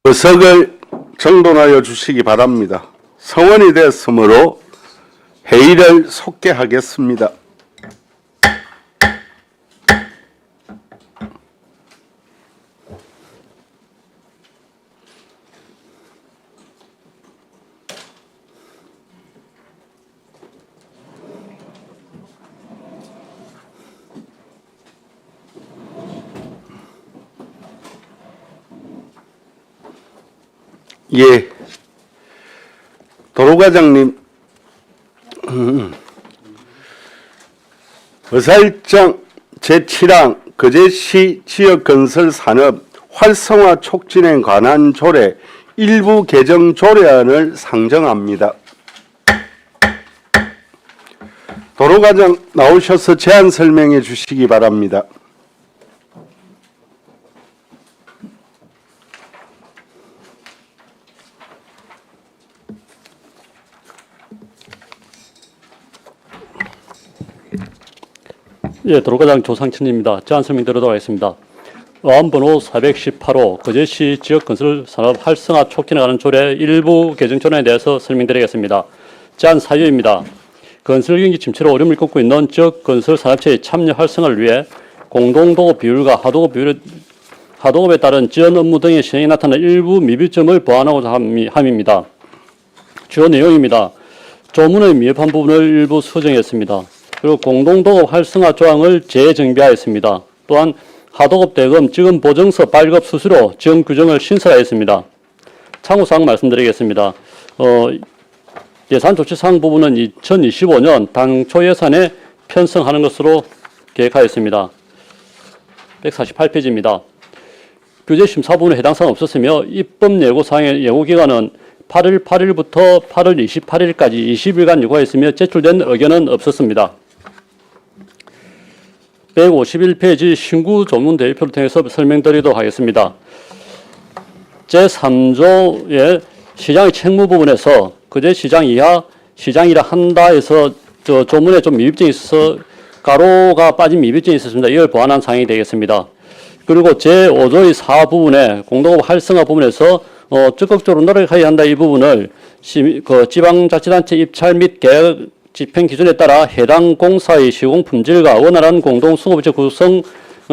의석을 정돈하여 주시기 바랍니다. 성원이 되었으므로 회의를 속개하겠습니다. 예, 도로과장님, 의사일정 제7항 거제시 지역건설산업 활성화 촉진에 관한 조례 일부 개정 조례안을 상정합니다. 도로과장 나오셔서 제안 설명해 주시기 바랍니다. 예, 도로과장 조상천입니다. 제안 설명 드리도록 하겠습니다. 어안번호 418호 거제시 지역건설산업 활성화 촉진에 관한 조례 일부 개정 조례에 대해서 설명드리겠습니다. 제안 사유입니다. 건설경기 침체로 어려움을 겪고 있는 지역건설산업체의 참여 활성화를 위해 공동도급 비율과 하도급에 따른 지원 업무 등의 시행에 나타난 일부 미비점을 보완하고자 함입니다. 주요 내용입니다. 조문의 미흡한 부분을 일부 수정했습니다. 그리고 공동도급 활성화 조항을 재정비하였습니다. 또한 하도급 대금 지급 보증서 발급 수수료 지원 규정을 신설하였습니다. 참고사항 말씀드리겠습니다. 예산 조치사항 부분은 2025년 당초 예산에 편성하는 것으로 계획하였습니다. 148페이지입니다. 규제 심사 부분에 해당 사항 없었으며 입법 예고사항의 예고기간은 8월 8일부터 8월 28일까지 20일간 요구하였으며 제출된 의견은 없었습니다. 151페이지 신구 조문 대표를 통해서 설명드리도록 하겠습니다. 제3조의 시장의 책무 부분에서 그제 시장 이하 시장이라 한다에서 조문에 좀 미흡증이 있어서 가로가 빠진 미흡증이 있었습니다. 이걸 보완한 사항이 되겠습니다. 그리고 제5조의 4 부분에 공동업 활성화 부분에서 적극적으로 노력해야 한다 이 부분을 지방자치단체 입찰 및 계약 집행 기준에 따라 해당 공사의 시공 품질과 원활한 공동수급체 구성을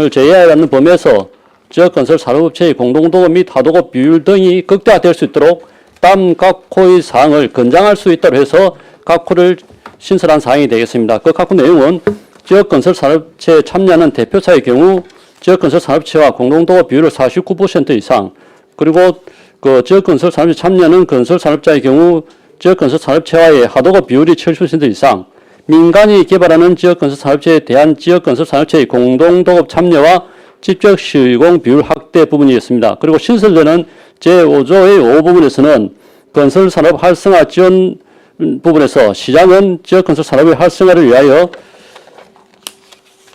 제외하지 않는 범위에서 지역건설 산업업체의 공동도급 및 하도급 비율 등이 극대화될 수 있도록 다음 각 호의 사항을 건장할 수 있도록 해서 각 호를 신설한 사항이 되겠습니다. 그 각 호 내용은 지역건설 산업체에 참여하는 대표사의 경우 지역건설 산업체와 공동도급 비율을 49% 이상 그리고 지역건설 산업체 참여하는 건설산업자의 경우 지역건설 산업체와의 하도급 비율이 70% 이상, 민간이 개발하는 지역건설 산업체에 대한 지역건설 산업체의 공동도급 참여와 직접 시공 비율 확대 부분이었습니다. 그리고 신설되는 제5조의 5 부분에서는 건설산업 활성화 지원 부분에서 시장은 지역건설 산업의 활성화를 위하여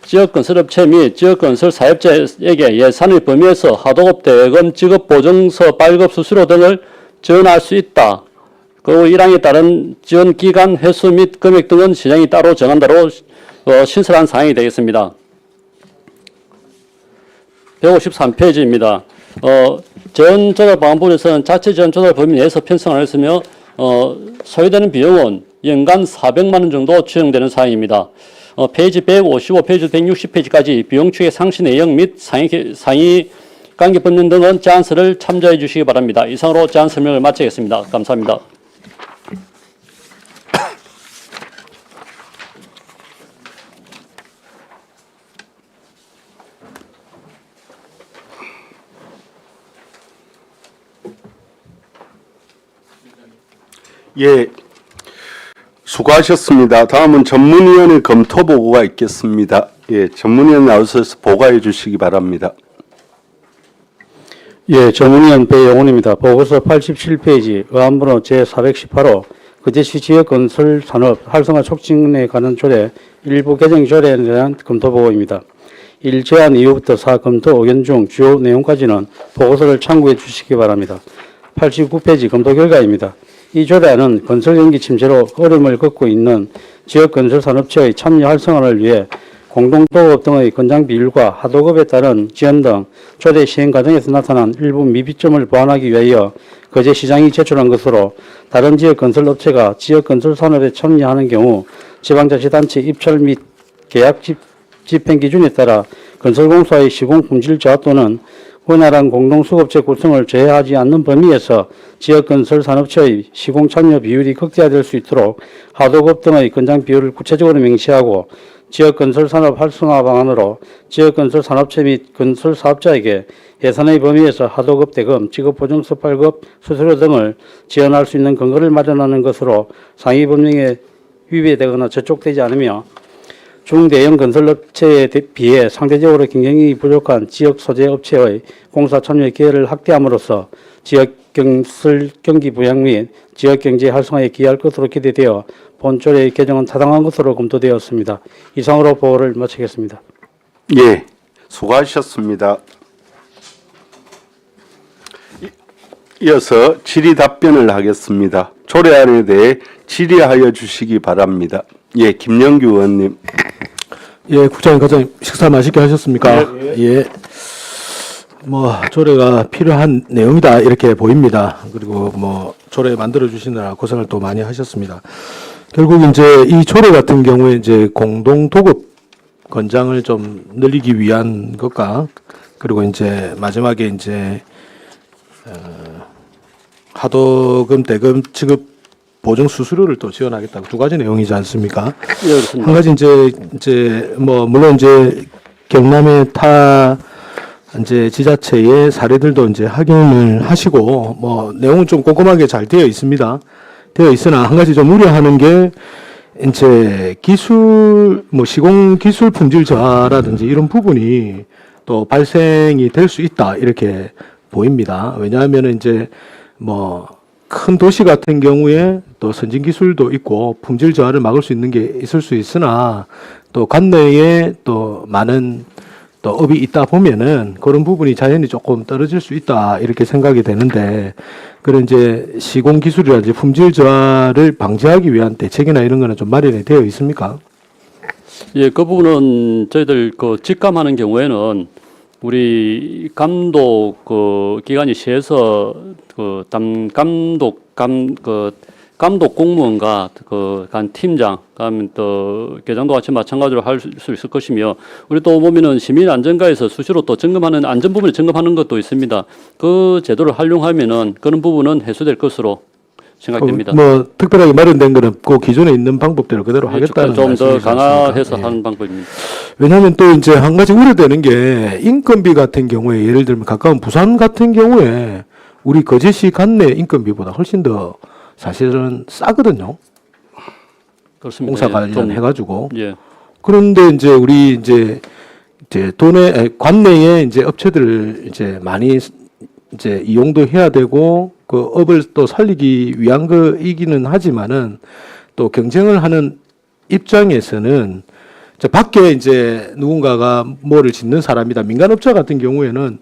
지역건설업체 및 지역건설 사업자에게 예산의 범위에서 하도급 대금 지급 보증서 발급 수수료 등을 지원할 수 있다. 그리고 1항에 따른 지원 기간, 횟수 및 금액 등은 시장이 따로 정한다로 신설한 사항이 되겠습니다. 153페이지입니다. 지원 조달 방안 부분에서는 자체 지원 조달 범위 내에서 편성을 했으며 소요되는 비용은 연간 400만 원 정도 추정되는 사항입니다. 페이지 155페이지 160페이지까지 비용 추계 상시 내용 및 상위 관계 법령 등은 제안서를 참조해 주시기 바랍니다. 이상으로 제안 설명을 마치겠습니다. 감사합니다. 예, 수고하셨습니다. 다음은 전문위원회 검토 보고가 있겠습니다. 예, 전문위원 나오셔서 보고해 주시기 바랍니다. 예, 전문위원 배영훈입니다. 보고서 87페이지 의안번호 제418호 거제시 지역건설산업 활성화 촉진에 관한 조례 일부 개정 조례에 대한 검토 보고입니다. 1. 제안 이후부터 4. 검토 의견 중 주요 내용까지는 보고서를 참고해 주시기 바랍니다. 89페이지 검토 결과입니다. 이 조례안은 건설경기 침체로 어려움을 겪고 있는 지역건설산업체의 참여 활성화를 위해 공동도급 등의 건장 비율과 하도급에 따른 지연 등 조례 시행 과정에서 나타난 일부 미비점을 보완하기 위하여 거제 시장이 제출한 것으로 다른 지역 건설업체가 지역 건설 산업에 참여하는 경우 지방자치단체 입찰 및 계약 집행 기준에 따라 건설공사의 시공 품질 저하 또는 원활한 공동수급체 구성을 제외하지 않는 범위에서 지역건설산업체의 시공 참여 비율이 극대화될 수 있도록 하도급 등의 건장 비율을 구체적으로 명시하고 지역건설산업 활성화 방안으로 지역건설산업체 및 건설사업자에게 예산의 범위에서 하도급 대금, 지급보증서 8급 수수료 등을 지원할 수 있는 근거를 마련하는 것으로 상위 법령에 위배되거나 저촉되지 않으며 중대형 건설업체에 비해 상대적으로 경쟁력이 부족한 지역 소재 업체의 공사 참여 기회를 확대함으로써 지역 건설 경기 부양 및 지역 경제 활성화에 기여할 것으로 기대되어 본조례의 개정은 타당한 것으로 검토되었습니다. 이상으로 보고를 마치겠습니다. 예, 수고하셨습니다. 이어서 질의 답변을 하겠습니다. 조례안에 대해 질의하여 주시기 바랍니다. 예, 김영규 의원님. 예, 국장님, 과장님, 식사 맛있게 하셨습니까? 예. 뭐, 조례가 필요한 내용이다, 이렇게 보입니다. 그리고 뭐, 조례 만들어주시느라 고생을 또 많이 하셨습니다. 결국 이제 이 조례 같은 경우에 이제 공동도급 건장을 좀 늘리기 위한 것과, 그리고 이제 마지막에 이제, 하도금, 대금, 지급, 보증 수수료를 또 지원하겠다고 두 가지 내용이지 않습니까? 예, 그렇습니다. 한 가지 이제 뭐 물론 이제 경남의 타 이제 지자체의 사례들도 이제 확인을 하시고 뭐 내용은 좀 꼼꼼하게 잘 되어 있습니다. 되어 있으나 한 가지 좀 우려하는 게 이제 기술 뭐 시공 기술 품질 저하라든지 이런 부분이 또 발생이 될 수 있다 이렇게 보입니다. 왜냐하면 이제 뭐 큰 도시 같은 경우에 또 선진 기술도 있고 품질 저하를 막을 수 있는 게 있을 수 있으나 또 관내에 또 많은 또 업이 있다 보면은 그런 부분이 자연히 조금 떨어질 수 있다 이렇게 생각이 되는데 그런 이제 시공 기술이라든지 품질 저하를 방지하기 위한 대책이나 이런 거는 좀 마련이 되어 있습니까? 예, 그 부분은 저희들 그 직감하는 경우에는 우리 감독 그 기관이 시에서 그 감독 공무원과 간 팀장, 그다음에 또 계장도 같이 마찬가지로 할 수 있을 것이며 우리 또 보면은 시민 안전가에서 수시로 또 점검하는 안전 부분을 점검하는 것도 있습니다. 그 제도를 활용하면은 그런 부분은 해소될 것으로 생각됩니다. 뭐 특별하게 마련된 거는 그 기존에 있는 방법대로 그대로 하겠다는 좀 더 말씀이지 강화해서 않습니까? 하는 방법입니다. 왜냐하면 또 이제 한 가지 우려되는 게 인건비 같은 경우에 예를 들면 가까운 부산 같은 경우에 우리 거제시 관내 인건비보다 훨씬 더 사실은 싸거든요. 그렇습니다. 공사 예, 관련해가지고. 예. 그런데 이제 우리 이제 관내에 이제 업체들을 이제 많이 이제 이용도 해야 되고 그 업을 또 살리기 위한 거이기는 하지만은 또 경쟁을 하는 입장에서는 밖에 이제 누군가가 뭐를 짓는 사람이다. 민간업자 같은 경우에는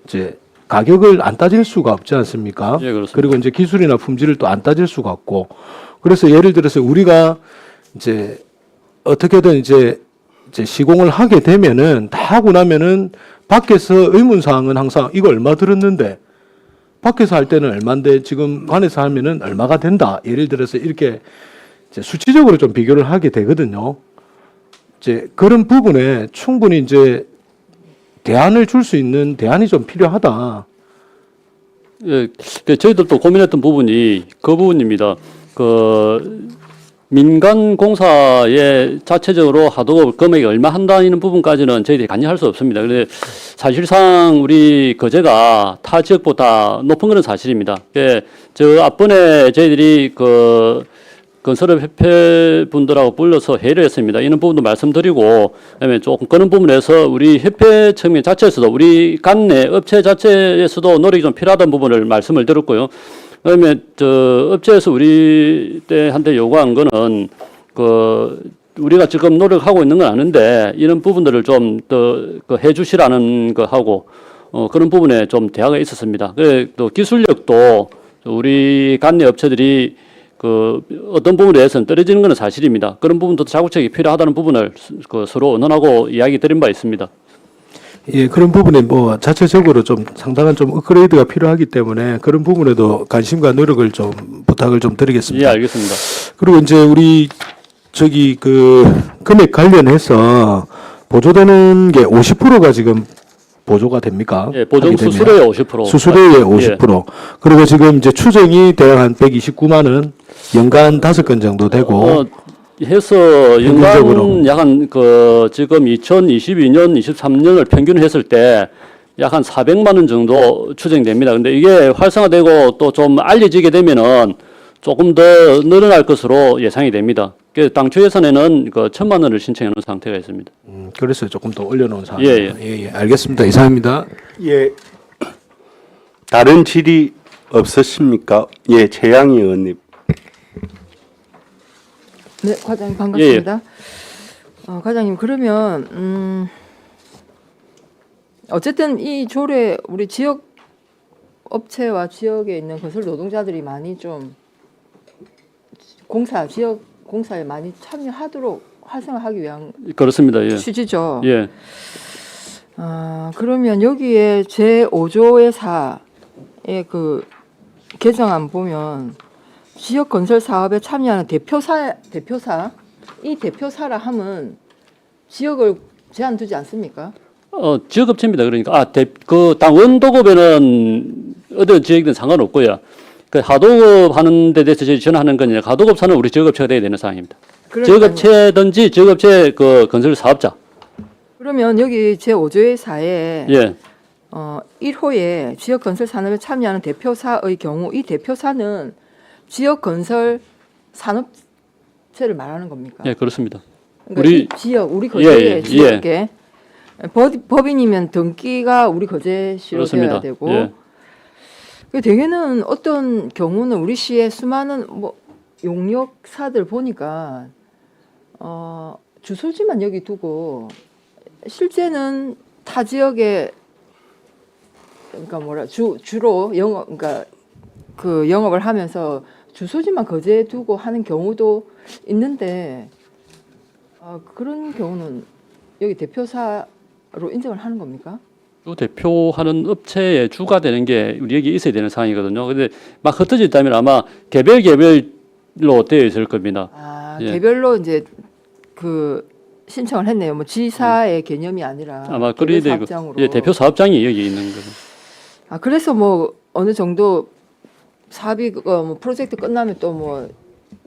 이제 가격을 안 따질 수가 없지 않습니까? 예, 그렇습니다. 그리고 이제 기술이나 품질을 또 안 따질 수가 없고 그래서 예를 들어서 우리가 이제 어떻게든 이제 시공을 하게 되면은 다 하고 나면은 밖에서 의문사항은 항상 이거 얼마 들었는데 밖에서 할 때는 얼마인데 지금 관에서 하면은 얼마가 된다. 예를 들어서 이렇게 이제 수치적으로 좀 비교를 하게 되거든요. 이제 그런 부분에 충분히 이제 대안을 줄 수 있는 대안이 좀 필요하다. 예, 저희들도 고민했던 부분이 그 부분입니다. 민간 공사에 자체적으로 하도급 금액이 얼마 한다는 부분까지는 저희들이 간이할 수 없습니다. 그런데 사실상 우리 거제가 타 지역보다 높은 것은 사실입니다. 저 앞번에 저희들이 건설업 협회 분들하고 불러서 회의를 했습니다. 이런 부분도 말씀드리고, 그다음에 조금 그런 부분에서 우리 협회 측면 자체에서도 우리 관내 업체 자체에서도 노력이 좀 필요하다는 부분을 말씀을 드렸고요. 그다음에 업체에서 우리 때한테 요구한 거는 우리가 지금 노력하고 있는 건 아는데 이런 부분들을 좀 더 해주시라는 거 하고 그런 부분에 좀 대화가 있었습니다. 또 기술력도 우리 관내 업체들이 그 어떤 부분에 대해서는 떨어지는 것은 사실입니다. 그런 부분도 자구책이 필요하다는 부분을 서로 의논하고 이야기 드린 바 있습니다. 예, 그런 부분에 뭐 자체적으로 좀 상당한 좀 업그레이드가 필요하기 때문에 그런 부분에도 관심과 노력을 좀 부탁을 좀 드리겠습니다. 예, 알겠습니다. 그리고 이제 우리 저기 그 금액 관련해서 보조되는 게 50%가 지금 보조가 됩니까? 예, 보정 하게 되면? 수수료의 50%. 수수료의 예. 50%. 그리고 지금 이제 추정이 대략 한 129만 원, 연간 5건 정도 되고 해서 평균적으로. 연간 약한 그 지금 2022년, 23년을 평균했을 때 약 한 400만 원 정도 추정됩니다. 근데 이게 활성화되고 또 좀 알려지게 되면은 조금 더 늘어날 것으로 예상이 됩니다. 그래서 당초 예산에는 그 1,000만 원을 신청해 놓은 상태가 있습니다. 그래서 조금 더 올려놓은 상황. 예, 예, 알겠습니다. 이상입니다. 예. 다른 질의 없으십니까? 예, 최양희 의원님. 네, 과장님 반갑습니다. 과장님 그러면 어쨌든 이 조례 우리 지역 업체와 지역에 있는 건설 노동자들이 많이 좀 지역 공사에 많이 참여하도록 활성화하기 위한 그렇습니다. 예. 취지죠. 예. 그러면 여기에 제5조의 4의 그 개정안 보면 지역 건설 사업에 참여하는 대표사 이 대표사라 함은 지역을 제한 두지 않습니까? 지역업체입니다. 그러니까 그 당원 도급에는 어떤 지역이든 상관없고요. 그 하도급 하는 데 대해서 저희 전하는 건 아니라 하도급사는 우리 지역업체가 돼야 되는 사항입니다. 그러니까요. 지역업체든지 지역업체 그 건설 사업자. 그러면 여기 제5조의 4에 예. 1호에 지역 건설 산업에 참여하는 대표사의 경우 이 대표사는 지역 건설 산업체를 말하는 겁니까? 예, 그렇습니다. 그러니까 우리- 이 지역 우리 거제의 예, 예, 지역에 법인이면 등기가 우리 거제시로 그렇습니다. 되어야 되고 예. 그 대개는 어떤 경우는 우리 시의 수많은 뭐 용역사들 보니까 주소지만 여기 두고 실제는 타 지역에 그러니까 주로 그러니까 그 영업을 하면서 주소지만 거제에 두고 하는 경우도 있는데 그런 경우는 여기 대표사로 인정을 하는 겁니까? 또 대표하는 업체의 주가 되는 게 우리 여기 있어야 되는 상황이거든요. 근데 막 흩어져 있다면 아마 개별로 되어 있을 겁니다. 예. 개별로 이제 그 신청을 했네요. 뭐 지사의 개념이 아니라 아마 개별 그래야 되고 사업장으로. 예, 대표 사업장이 여기 있는 거죠. 그래서 뭐 어느 정도 사업이 뭐 프로젝트 끝나면 또 뭐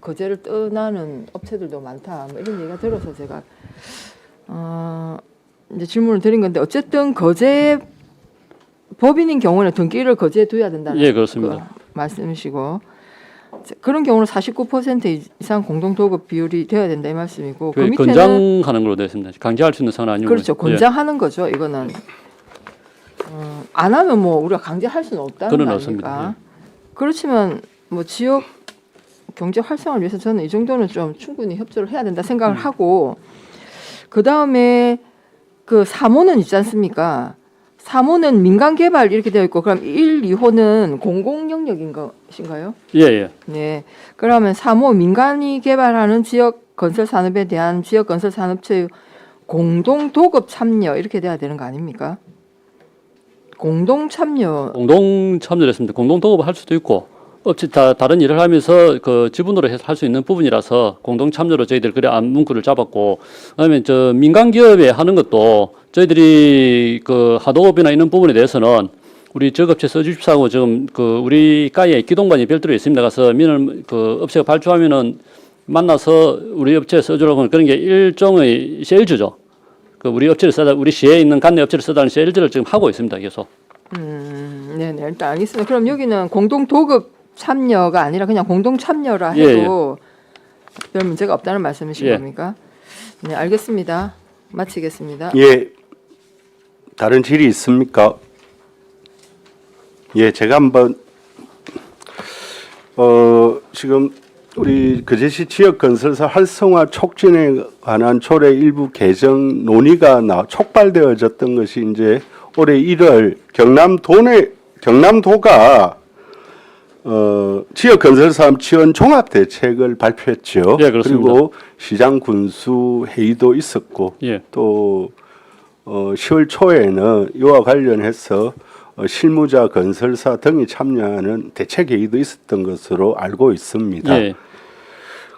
거제를 떠나는 업체들도 많다. 뭐 이런 얘기가 들어서 제가 이제 질문을 드린 건데 어쨌든 거제 법인인 경우는 등기를 거제에 둬야 된다는 예, 그렇습니다. 그 말씀이시고 그런 경우는 49% 이상 공동 도급 비율이 되어야 된다 이 말씀이고 그 밑에는 권장하는 걸로 되어 있습니다. 강제할 수 있는 상황은 아니고 그렇죠. 권장하는 거죠. 이거는 안 하면 뭐 우리가 강제할 수는 없다는 그건 거 없습니다. 아닙니까? 그렇지만 뭐 지역 경제 활성화를 위해서 저는 이 정도는 좀 충분히 협조를 해야 된다 생각을 하고 그 다음에 그 3호는 있지 않습니까? 3호는 민간 개발 이렇게 되어 있고 그럼 1, 2호는 공공 영역인 것인가요? 예, 예. 네. 그러면 3호 민간이 개발하는 지역 건설 산업에 대한 지역 건설 산업체의 공동 도급 참여 이렇게 돼야 되는 거 아닙니까? 공동 참여. 공동 참여를 했습니다. 공동 도급을 할 수도 있고 업체 다른 일을 하면서 그 지분으로 해서 할 수 있는 부분이라서 공동 참여로 저희들 그래 문구를 잡았고 그다음에 저 민간 기업에 하는 것도 저희들이 그 하도업이나 이런 부분에 대해서는 우리 지역업체 써주십사고 지금 그 우리 가에 기동반이 별도로 있습니다. 가서 민을 그 업체가 발주하면은 만나서 우리 업체 써주라고 그런 게 일종의 세일즈죠. 그 우리 업체를 쓰다 우리 시에 있는 관내 업체를 쓰다는 세일즈를 지금 하고 있습니다. 계속. 네, 일단 알겠습니다. 그럼 여기는 공동 도급 참여가 아니라 그냥 공동 참여라 해도 별 문제가 없다는 말씀이신 예. 겁니까? 네, 알겠습니다. 마치겠습니다. 예. 다른 질의 있습니까? 예, 제가 한번 지금 우리 거제시 지역 건설사 활성화 촉진에 관한 조례 일부 개정 논의가 촉발되어졌던 것이 이제 올해 1월 경남도가 지역 건설사업 지원 종합 대책을 발표했죠. 예, 그렇습니다. 그리고 시장 군수 회의도 있었고 예. 또 10월 초에는 이와 관련해서 실무자 건설사 등이 참여하는 대책 회의도 있었던 것으로 알고 있습니다. 예.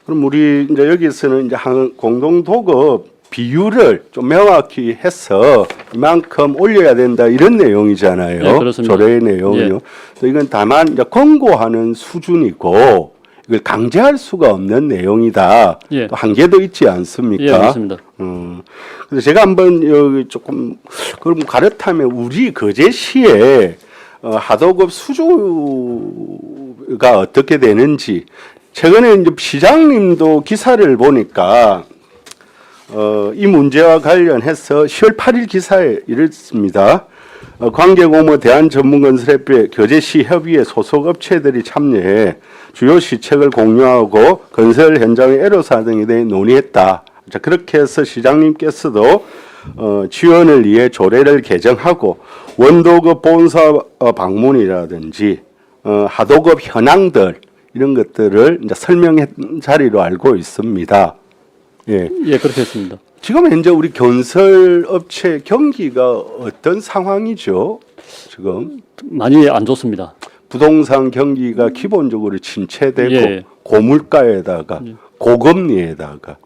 그럼 우리 이제 여기서는 이제 한 공동 도급 비율을 좀 명확히 해서 이만큼 올려야 된다 이런 내용이잖아요. 네, 그렇습니다. 조례의 내용은요. 그래서 이건 다만 이제 권고하는 수준이고 이걸 강제할 수가 없는 내용이다. 예. 또 한계도 있지 않습니까? 예, 맞습니다. 그래서 제가 한번 여기 조금 그럼 가르타면 우리 거제시에 하도급 수주가 어떻게 되는지 최근에 이제 시장님도 기사를 보니까 이 문제와 관련해서 10월 8일 기사에 이랬습니다. 관계공모 대한전문건설협회 교제시 협의회 소속 업체들이 참여해 주요 시책을 공유하고 건설 현장의 애로사항 등에 대해 논의했다. 자, 그렇게 해서 시장님께서도 지원을 위해 조례를 개정하고 원도급 본사 방문이라든지 하도급 현황들 이런 것들을 이제 설명한 자리로 알고 있습니다. 예. 예, 그렇게 했습니다. 지금 현재 우리 건설업체 경기가 어떤 상황이죠? 지금 많이 안 좋습니다. 부동산 경기가 기본적으로 침체되고 예. 고물가에다가 고금리에다가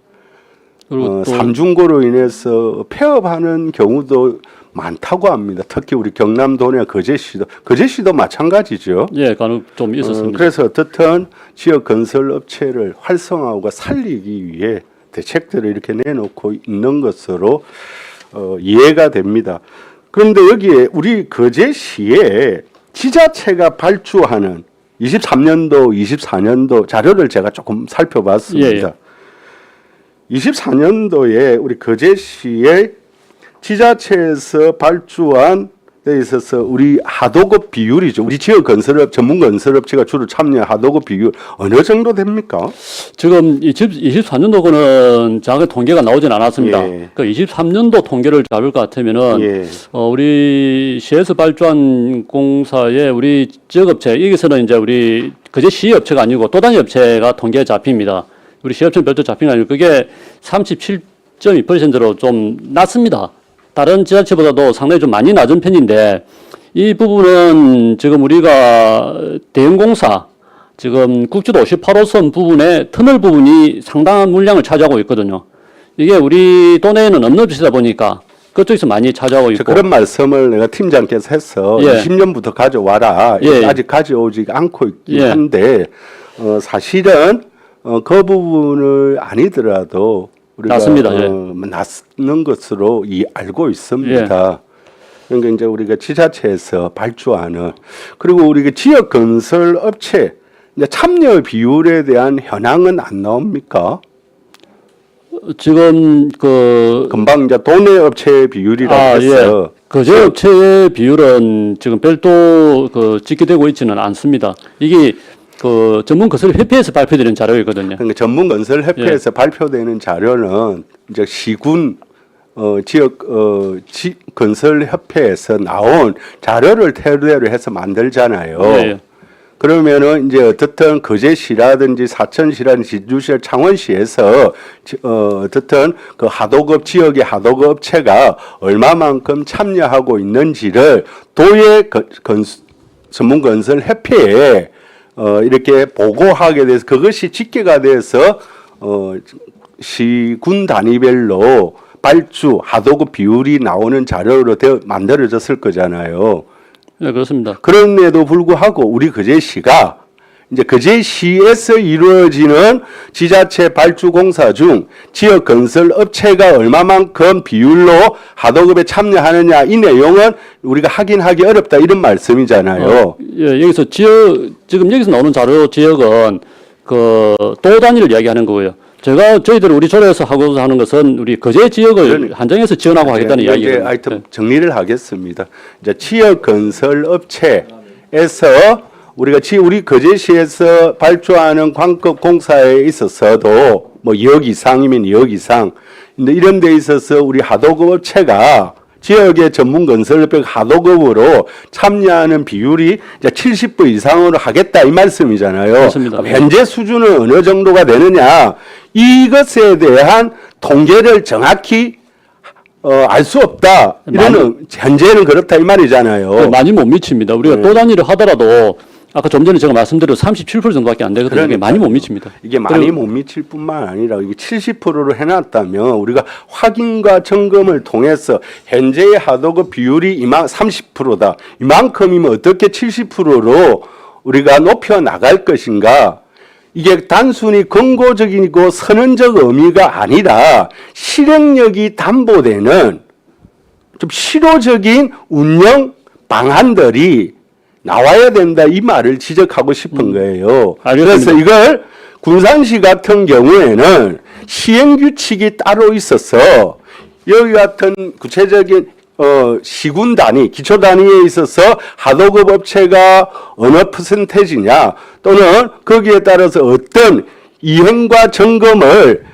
그리고 또 삼중고로 인해서 폐업하는 경우도 많다고 합니다. 특히 우리 경남도나 거제시도 마찬가지죠. 예, 간혹 좀 있었습니다. 그래서 어떻든 지역 건설 업체를 활성화하고 살리기 위해 대책들을 이렇게 내놓고 있는 것으로 이해가 됩니다. 그런데 여기에 우리 거제시에 지자체가 발주하는 23년도, 24년도 자료를 제가 조금 살펴봤습니다. 24년도에 우리 거제시의 지자체에서 발주한 데 있어서 우리 하도급 비율이죠. 우리 지역 건설업 전문 건설업체가 주로 참여한 하도급 비율 어느 정도 됩니까? 지금 24년도 거는 정확한 통계가 나오진 않았습니다. 예. 그 23년도 통계를 잡을 것 같으면은 예. 우리 시에서 발주한 공사에 우리 지역업체 여기서는 이제 우리 그제 시업체가 아니고 또 다른 업체가 통계에 잡힙니다. 우리 시업체는 별도 잡힌 게 아니고 그게 37.2%로 좀 낮습니다. 다른 지자체보다도 상당히 좀 많이 낮은 편인데 이 부분은 지금 우리가 대형공사 지금 국주도 58호선 부분의 터널 부분이 상당한 물량을 차지하고 있거든요. 이게 우리 도내에는 없는 업체다 보니까 그쪽에서 많이 차지하고 있고 그런 말씀을 내가 팀장께서 해서 예. 20년부터 가져와라. 예. 아직 가져오지 않고 있긴 예. 한데 사실은 그 부분을 아니더라도 우리가 맞습니다. 예. 낫는 것으로 알고 있습니다. 그러니까 이제 우리가 지자체에서 발주하는 그리고 우리가 지역 건설 업체 이제 참여 비율에 대한 현황은 안 나옵니까? 지금 그 금방 이제 도내 업체 비율이라고 해서 거제 업체의 비율은 지금 별도 그 집계되고 있지는 않습니다. 이게 그 전문 건설 협회에서 발표되는 자료이거든요. 그러니까 전문 건설 협회에서 발표되는 자료는 이제 시군 지역 건설 협회에서 나온 자료를 토대로 해서 만들잖아요. 예. 그러면은 이제 어떻든 거제시라든지 사천시라든지 진주시, 창원시에서 어떻든 그 하도급 지역의 하도급 업체가 얼마만큼 참여하고 있는지를 도의 전문 건설 협회에 이렇게 보고하게 돼서 그것이 집계가 돼서 시군 단위별로 발주 하도급 비율이 나오는 자료로 만들어졌을 거잖아요. 네, 그렇습니다. 그럼에도 불구하고 우리 거제시가 이제 거제시에서 이루어지는 지자체 발주 공사 중 지역 건설 업체가 얼마만큼 비율로 하도급에 참여하느냐 이 내용은 우리가 확인하기 어렵다 이런 말씀이잖아요. 예, 여기서 지금 여기서 나오는 자료 지역은 그 도 단위를 이야기하는 거고요. 저희들 우리 조례에서 하고자 하는 것은 우리 거제 지역을 한정해서 지원하고 하겠다는 이제 이야기예요. 하여튼 정리를 하겠습니다. 이제 지역 건설 업체에서 우리 거제시에서 발주하는 광급 공사에 있어서도 뭐 2억 이상이면 2억 이상. 근데 이런 데 있어서 우리 하도급 업체가 지역의 전문 건설업 하도급으로 참여하는 비율이 이제 70% 이상으로 하겠다 이 말씀이잖아요. 그렇습니다. 현재 수준은 어느 정도가 되느냐 이것에 대한 통계를 정확히 알 수 없다. 이거는 현재는 그렇다 이 말이잖아요. 많이 못 미칩니다. 우리가 또 단위를 하더라도 아까 좀 전에 제가 말씀드린 37% 정도밖에 안 되거든요. 이게 많이 못 미칩니다. 이게 많이 못 미칠 뿐만 아니라 이게 70%로 해놨다면 우리가 확인과 점검을 통해서 현재의 하도급 비율이 30%다. 이만큼이면 어떻게 70%로 우리가 높여 나갈 것인가? 이게 단순히 권고적이고 선언적 의미가 아니라 실행력이 담보되는 좀 실효적인 운영 방안들이 나와야 된다 이 말을 지적하고 싶은 거예요. 알겠습니다. 그래서 이걸 군산시 같은 경우에는 시행 규칙이 따로 있어서 여기 같은 구체적인 시군 단위, 기초 단위에 있어서 하도급 업체가 어느 퍼센테이지냐 또는 거기에 따라서 어떤 이행과 점검을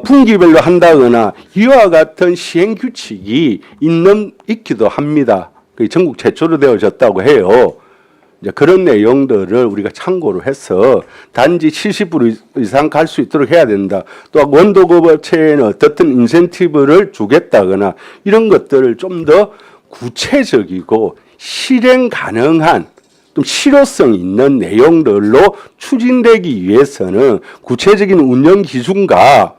분기별로 한다거나 이와 같은 시행 규칙이 있기도 합니다. 그게 전국 최초로 되어졌다고 해요. 이제 그런 내용들을 우리가 참고로 해서 단지 70% 이상 갈 수 있도록 해야 된다. 또 원도급 업체에는 어떻든 인센티브를 주겠다거나 이런 것들을 좀 더 구체적이고 실행 가능한 좀 실효성 있는 내용들로 추진되기 위해서는 구체적인 운영 기준과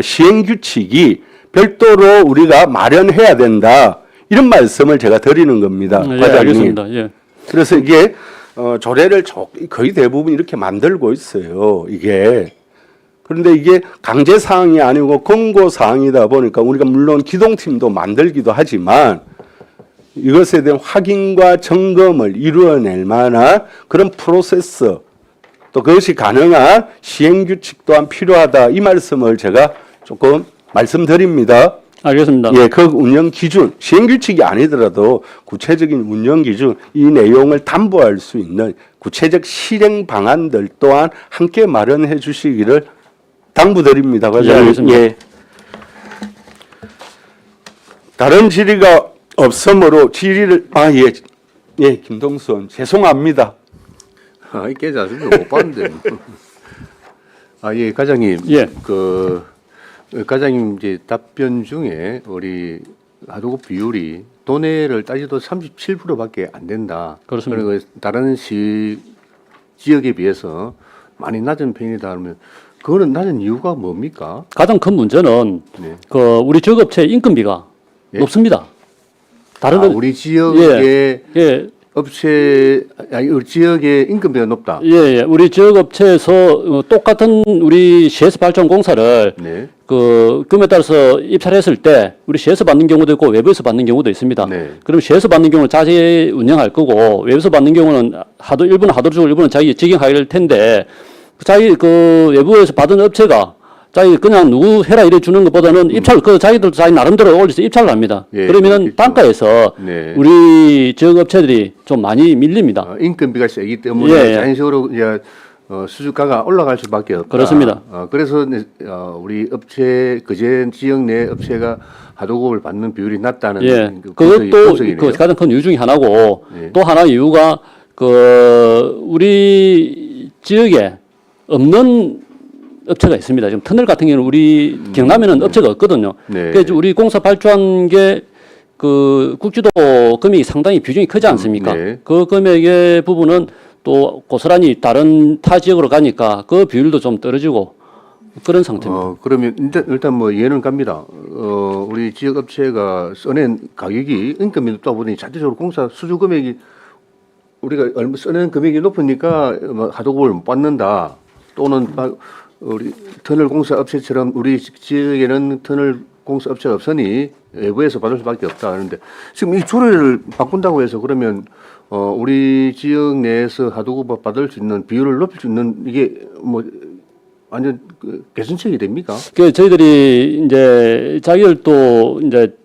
시행 규칙이 별도로 우리가 마련해야 된다. 이런 말씀을 제가 드리는 겁니다. 예, 과장님. 알겠습니다. 예. 그래서 이게 조례를 거의 대부분 이렇게 만들고 있어요. 이게 그런데 이게 강제 사항이 아니고 권고 사항이다 보니까 우리가 물론 기동팀도 만들기도 하지만 이것에 대한 확인과 점검을 이루어낼 만한 그런 프로세스 또 그것이 가능한 시행 규칙 또한 필요하다 이 말씀을 제가 조금 말씀드립니다. 알겠습니다. 예, 그 운영 기준, 시행 규칙이 아니더라도 구체적인 운영 기준, 이 내용을 담보할 수 있는 구체적 실행 방안들 또한 함께 마련해 주시기를 당부드립니다. 예, 알겠습니다. 예. 다른 질의가 없으므로 질의를 예, 김동수 의원 죄송합니다. 아, 깨지 않습니다. 못 봤는데. 예, 과장님. 예. 과장님 이제 답변 중에 우리 하도급 비율이 도내를 따지도 37%밖에 안 된다. 그렇습니다. 그리고 다른 지역에 비해서 많이 낮은 편이다 그러면 그거는 낮은 이유가 뭡니까? 가장 큰 문제는 네. 우리 지역업체 인건비가 예? 높습니다. 다른 우리 지역의 예. 우리 지역의 인건비가 높다. 예. 우리 지역업체에서 똑같은 우리 CS 발전 공사를 네. 금에 따라서 입찰을 했을 때 우리 시에서 받는 경우도 있고 외부에서 받는 경우도 있습니다. 네. 그럼 시에서 받는 경우는 자체 운영할 거고 외부에서 받는 경우는 일부는 하도 주고 일부는 자기 직영할 텐데 자기 외부에서 받은 업체가 자기 그냥 누구 해라 이래 주는 것보다는 입찰 자기들 자기 나름대로 올려서 입찰을 합니다. 예, 그러면은 그렇겠죠. 단가에서 네. 우리 지역 업체들이 좀 많이 밀립니다. 인건비가 세기 때문에 예, 예. 자연적으로 이제 수주가가 올라갈 수밖에 없다. 그렇습니다. 그래서 우리 업체 그제 지역 내 업체가 하도급을 받는 비율이 낮다는 예. 분석이- 그것도 분석이네요. 그 가장 큰 이유 중에 하나고 예. 또 하나 이유가 우리 지역에 없는 업체가 있습니다. 지금 터널 같은 경우는 우리 경남에는 업체가 없거든요. 네. 그래서 우리 공사 발주한 게 국지도 금액이 상당히 비중이 크지 않습니까? 네. 그 금액의 부분은 또 고스란히 다른 타 지역으로 가니까 그 비율도 좀 떨어지고 그런 상태입니다. 그러면 일단 뭐 이해는 갑니다. 우리 지역 업체가 써낸 가격이 인건비 높다 보니 자체적으로 공사 수주 금액이 우리가 써낸 금액이 높으니까 뭐 하도급을 못 받는다. 또는 우리 터널 공사 업체처럼 우리 지역에는 터널 공사 업체가 없으니 외부에서 받을 수밖에 없다 하는데 지금 이 조례를 바꾼다고 해서 그러면 우리 지역 내에서 하도급 받을 수 있는 비율을 높일 수 있는 이게 뭐 완전 개선책이 됩니까? 저희들이 이제 자기들도 이제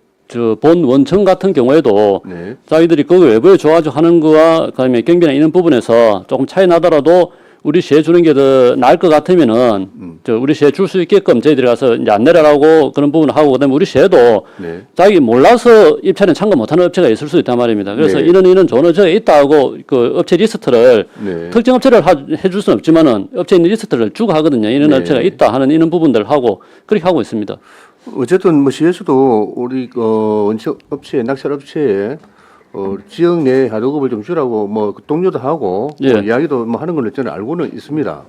본 원청 같은 경우에도 네. 자기들이 그 외부에 줘가지고 하는 거와 그다음에 경비나 이런 부분에서 조금 차이 나더라도 우리 시에 주는 게 더 나을 것 같으면은 저 우리 시에 줄 수 있게끔 저희들이 가서 이제 안내라고 그런 부분을 하고 그다음에 우리 시에도 네. 자기 몰라서 입찰에 참가 못하는 업체가 있을 수 있단 말입니다. 그래서 네. 이런 좋은 업체가 있다고 그 업체 리스트를 네. 특정 업체를 해줄 수는 없지만은 업체 있는 리스트를 주고 하거든요. 이런 네. 업체가 있다 하는 이런 부분들 하고 그렇게 하고 있습니다. 어쨌든 뭐 시에서도 우리 원청 업체, 낙찰 업체에 지역 내 하도급을 좀 주라고 뭐 동료도 하고 예. 뭐 이야기도 뭐 하는 걸 저는 알고는 있습니다.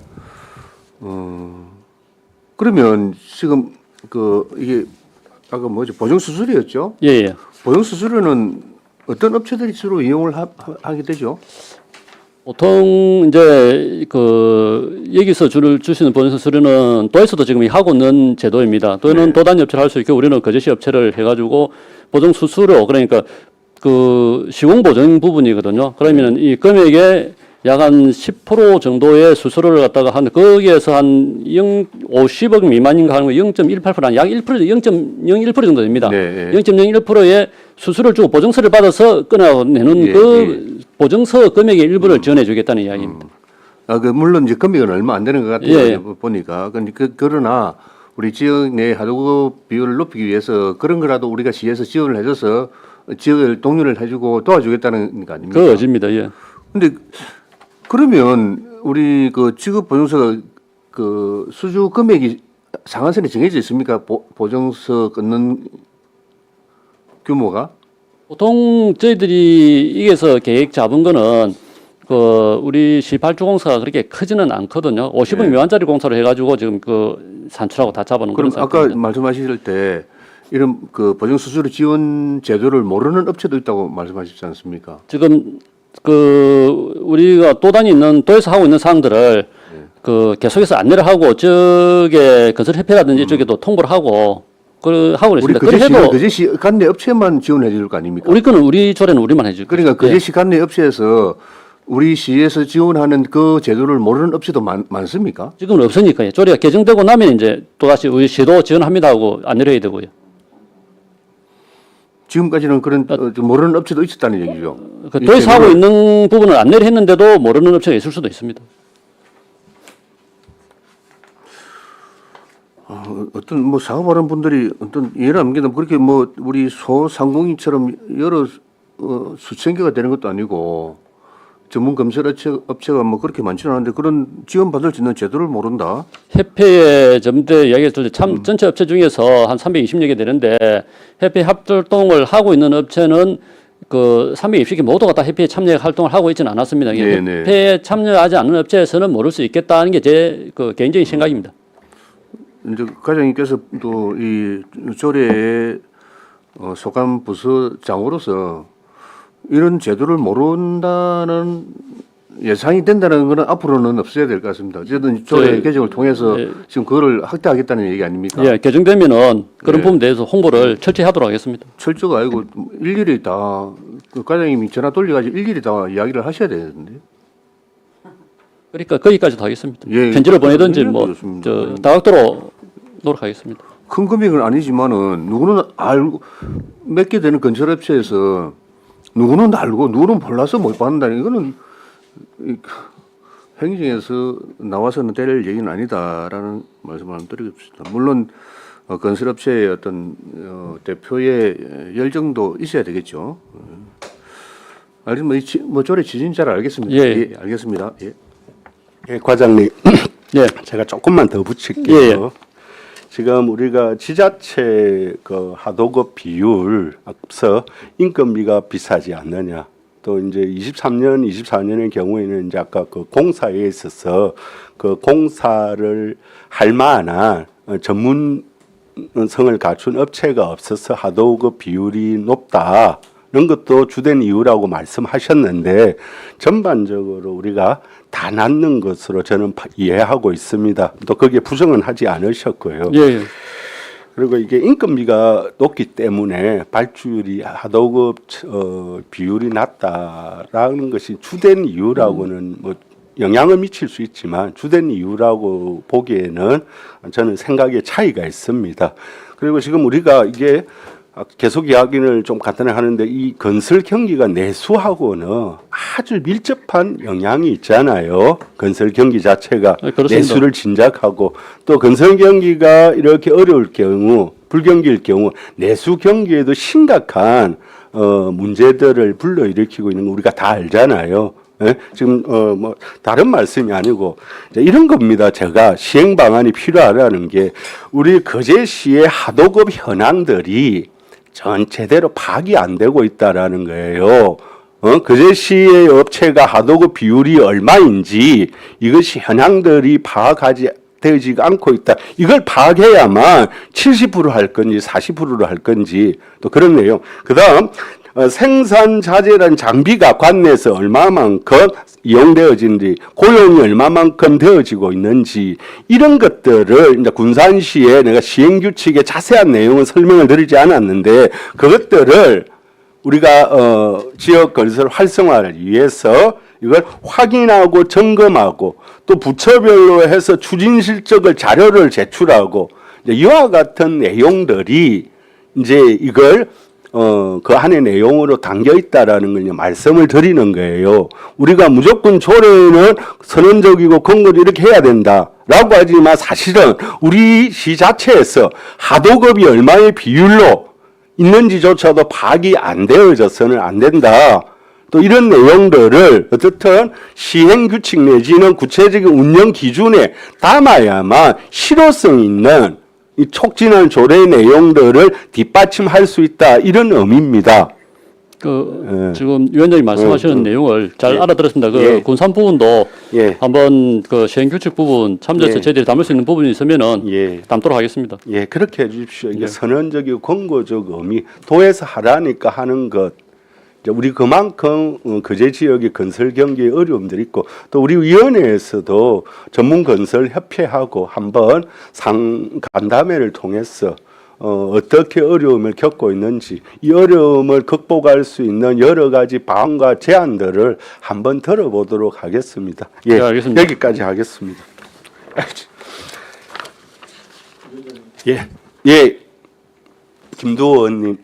그러면 지금 이게 아까 뭐지 보정 수수료였죠? 예, 예. 보정 수수료는 어떤 업체들이 주로 이용을 하게 되죠? 보통 이제 여기서 주시는 보증 수수료는 도에서도 지금 하고 있는 제도입니다. 도에는 네. 도단위 업체를 할 수 있고 우리는 거제시 업체를 해가지고 보증 수수료 그러니까 시공 보증 부분이거든요. 그러면은 이 금액에 약 한 10% 정도의 수수료를 갖다가 한 거기에서 한 50억 미만인가 하는 거 0.18% 약 1% 0.01% 정도 됩니다. 네. 0.01%의 수수료를 주고 보증서를 받아서 끊어내는 예, 보증서 금액의 일부를 지원해 주겠다는 이야기입니다. 물론 이제 금액은 얼마 안 되는 것 같아요. 예. 보니까. 그러나 우리 지역 내 하도급 비율을 높이기 위해서 그런 거라도 우리가 시에서 지원을 해줘서 지역을 독려를 해주고 도와주겠다는 거 아닙니까? 그 의지입니다. 예. 근데 그러면 우리 지급 보증서가 수주 금액이 상한선이 정해져 있습니까? 보증서 끊는 규모가? 보통 저희들이 이게서 계획 잡은 거는 우리 시 발주공사가 그렇게 크지는 않거든요. 50억 네. 미만짜리 공사로 해가지고 지금 산출하고 다 잡아놓은 그럼 그런 아까 상태입니다. 말씀하실 때 이런 보증 수수료 지원 제도를 모르는 업체도 있다고 말씀하셨지 않습니까? 지금 우리가 도단이 있는 도에서 하고 있는 사항들을 계속해서 안내를 하고 저게 건설협회라든지 이쪽에도 통보를 하고 하고 우리 있습니다. 그제시는 그제시 관내 업체만 지원해 줄 거 아닙니까? 우리 거는 우리 조례는 우리만 해줄 거예요. 그러니까 그제시 관내 업체에서 우리 시에서 지원하는 그 제도를 모르는 업체도 많습니까? 지금은 없으니까요. 조례가 개정되고 나면 이제 또다시 우리 시도 지원합니다 하고 안내를 해야 되고요. 지금까지는 그런 좀 모르는 업체도 있었다는 얘기죠. 이 도에서 하고 제도를- 있는 부분을 안내를 했는데도 모르는 업체가 있을 수도 있습니다. 어떤 뭐 사업하는 분들이 어떤 이해를 안 되면 그렇게 뭐 우리 소상공인처럼 여러 수천 개가 되는 것도 아니고 전문 검찰 업체가 뭐 그렇게 많지는 않은데 그런 지원받을 수 있는 제도를 모른다. 협회에 전대 이야기했을 때 참 전체 업체 중에서 한 320여 개 되는데 협회 협동을 하고 있는 업체는 320개 모두가 다 협회에 참여 활동을 하고 있지는 않았습니다. 네네. 협회에 참여하지 않는 업체에서는 모를 수 있겠다는 게 제 개인적인 생각입니다. 이제 과장님께서 또 이 조례의 소감 부서장으로서 이런 제도를 모른다는 예상이 된다는 것은 앞으로는 없어야 될 것 같습니다. 어쨌든 조례 개정을 통해서 지금 그거를 확대하겠다는 얘기 아닙니까? 예, 개정되면은 그런 네. 부분에 대해서 홍보를 철저히 하도록 하겠습니다. 철저가 아니고 일일이 다 과장님이 전화 돌려가지고 일일이 다 이야기를 하셔야 되는데. 그러니까 거기까지도 하겠습니다. 예, 편지를 보내든지 뭐 좋습니다. 다각도로 노력하겠습니다. 큰 금액은 아니지만은 누구는 알고 몇 개 되는 건설업체에서 누구는 알고 누구는 몰라서 못 받는다는 이거는 행정에서 나와서는 될 얘기는 아니다라는 말씀을 한번 드리겠습니다. 물론 건설업체의 어떤 대표의 열정도 있어야 되겠죠. 알겠습니다. 뭐 조례 취지는 잘 알겠습니다. 예. 알겠습니다. 예. 예, 과장님. 예. 제가 조금만 더 붙일게요. 예, 예. 지금 우리가 지자체 하도급 비율 앞서 인건비가 비싸지 않느냐. 또 이제 23년, 24년의 경우에는 이제 아까 공사에 있어서 공사를 할 만한 전문성을 갖춘 업체가 없어서 하도급 비율이 높다. 이런 것도 주된 이유라고 말씀하셨는데 전반적으로 우리가 다 낳는 것으로 저는 이해하고 있습니다. 또 거기에 부정은 하지 않으셨고요. 예, 예. 그리고 이게 인건비가 높기 때문에 발주율이 하도급 비율이 낮다라는 것이 주된 이유라고는 뭐 영향을 미칠 수 있지만 주된 이유라고 보기에는 저는 생각의 차이가 있습니다. 그리고 지금 우리가 이게 계속 이야기를 좀 간단히 하는데 이 건설 경기가 내수하고는 아주 밀접한 영향이 있잖아요. 건설 경기 자체가 네, 그렇습니다. 내수를 진작하고 또 건설 경기가 이렇게 어려울 경우 불경기일 경우 내수 경기에도 심각한 문제들을 불러일으키고 있는 거 우리가 다 알잖아요. 예? 지금 뭐 다른 말씀이 아니고 이제 이런 겁니다. 제가 시행 방안이 필요하다는 게 우리 거제시의 하도급 현황들이 전체대로 파악이 안 되고 있다라는 거예요. 거제시의 업체가 하도급 비율이 얼마인지 이것이 현황들이 파악하지 되지가 않고 있다. 이걸 파악해야만 70%할 건지 40%로 할 건지 또 그런 내용. 그다음 생산 자재란 장비가 관내에서 얼마만큼 이용되어지는지 고용이 얼마만큼 되어지고 있는지 이런 것들을 이제 군산시에 내가 시행규칙의 자세한 내용은 설명을 드리지 않았는데 그것들을 우리가 지역 건설 활성화를 위해서 이걸 확인하고 점검하고 또 부처별로 해서 추진 실적을 자료를 제출하고 이제 이와 같은 내용들이 이제 이걸 그 안에 내용으로 담겨 있다라는 걸 이제 말씀을 드리는 거예요. 우리가 무조건 조례는 선언적이고 근거로 이렇게 해야 된다라고 하지만 사실은 우리 시 자체에서 하도급이 얼마의 비율로 있는지조차도 파악이 안 되어져서는 안 된다. 또 이런 내용들을 어떻든 시행 규칙 내지는 구체적인 운영 기준에 담아야만 실효성 있는 이 촉진한 조례 내용들을 뒷받침할 수 있다 이런 의미입니다. 지금 위원장님 말씀하시는 내용을 잘 예. 알아들었습니다. 그 예. 군산 부분도 예. 한번 그 시행 규칙 부분 참조해서 예. 저희들이 담을 수 있는 부분이 있으면은 예. 담도록 하겠습니다. 예, 그렇게 해주십시오. 이게 선언적이고 권고적 의미, 도에서 하라니까 하는 것. 이제 우리 그만큼 거제 지역의 건설 경기에 어려움들이 있고 또 우리 위원회에서도 전문 건설 협회하고 한번 간담회를 통해서 어떻게 어려움을 겪고 있는지 이 어려움을 극복할 수 있는 여러 가지 방안과 제안들을 한번 들어보도록 하겠습니다. 예, 네, 알겠습니다. 여기까지 하겠습니다. 예, 예, 김두호 의원님.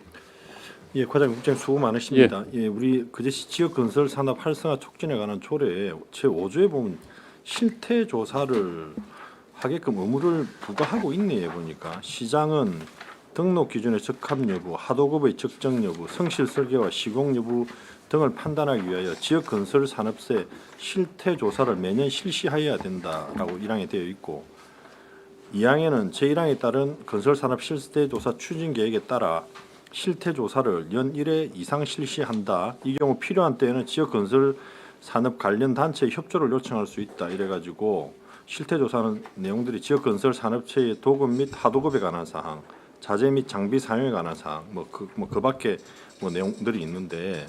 예, 과장님 국장 수고 많으십니다. 예, 우리 거제시 지역 건설 산업 활성화 촉진에 관한 조례 제 5조에 보면 실태 조사를 하게끔 의무를 부과하고 있네요. 보니까 시장은 등록 기준의 적합 여부, 하도급의 적정 여부, 성실 설계와 시공 여부 등을 판단하기 위하여 지역 건설 산업세 실태 조사를 매년 실시하여야 된다라고 1항에 되어 있고 2항에는 제1항에 따른 건설 산업 실태 조사 추진 계획에 따라 실태 조사를 연 1회 이상 실시한다. 이 경우 필요한 때에는 지역 건설 산업 관련 단체의 협조를 요청할 수 있다. 이래가지고 실태 조사는 내용들이 지역 건설 산업체의 도급 및 하도급에 관한 사항, 자재 및 장비 사용에 관한 사항, 그 밖에 내용들이 있는데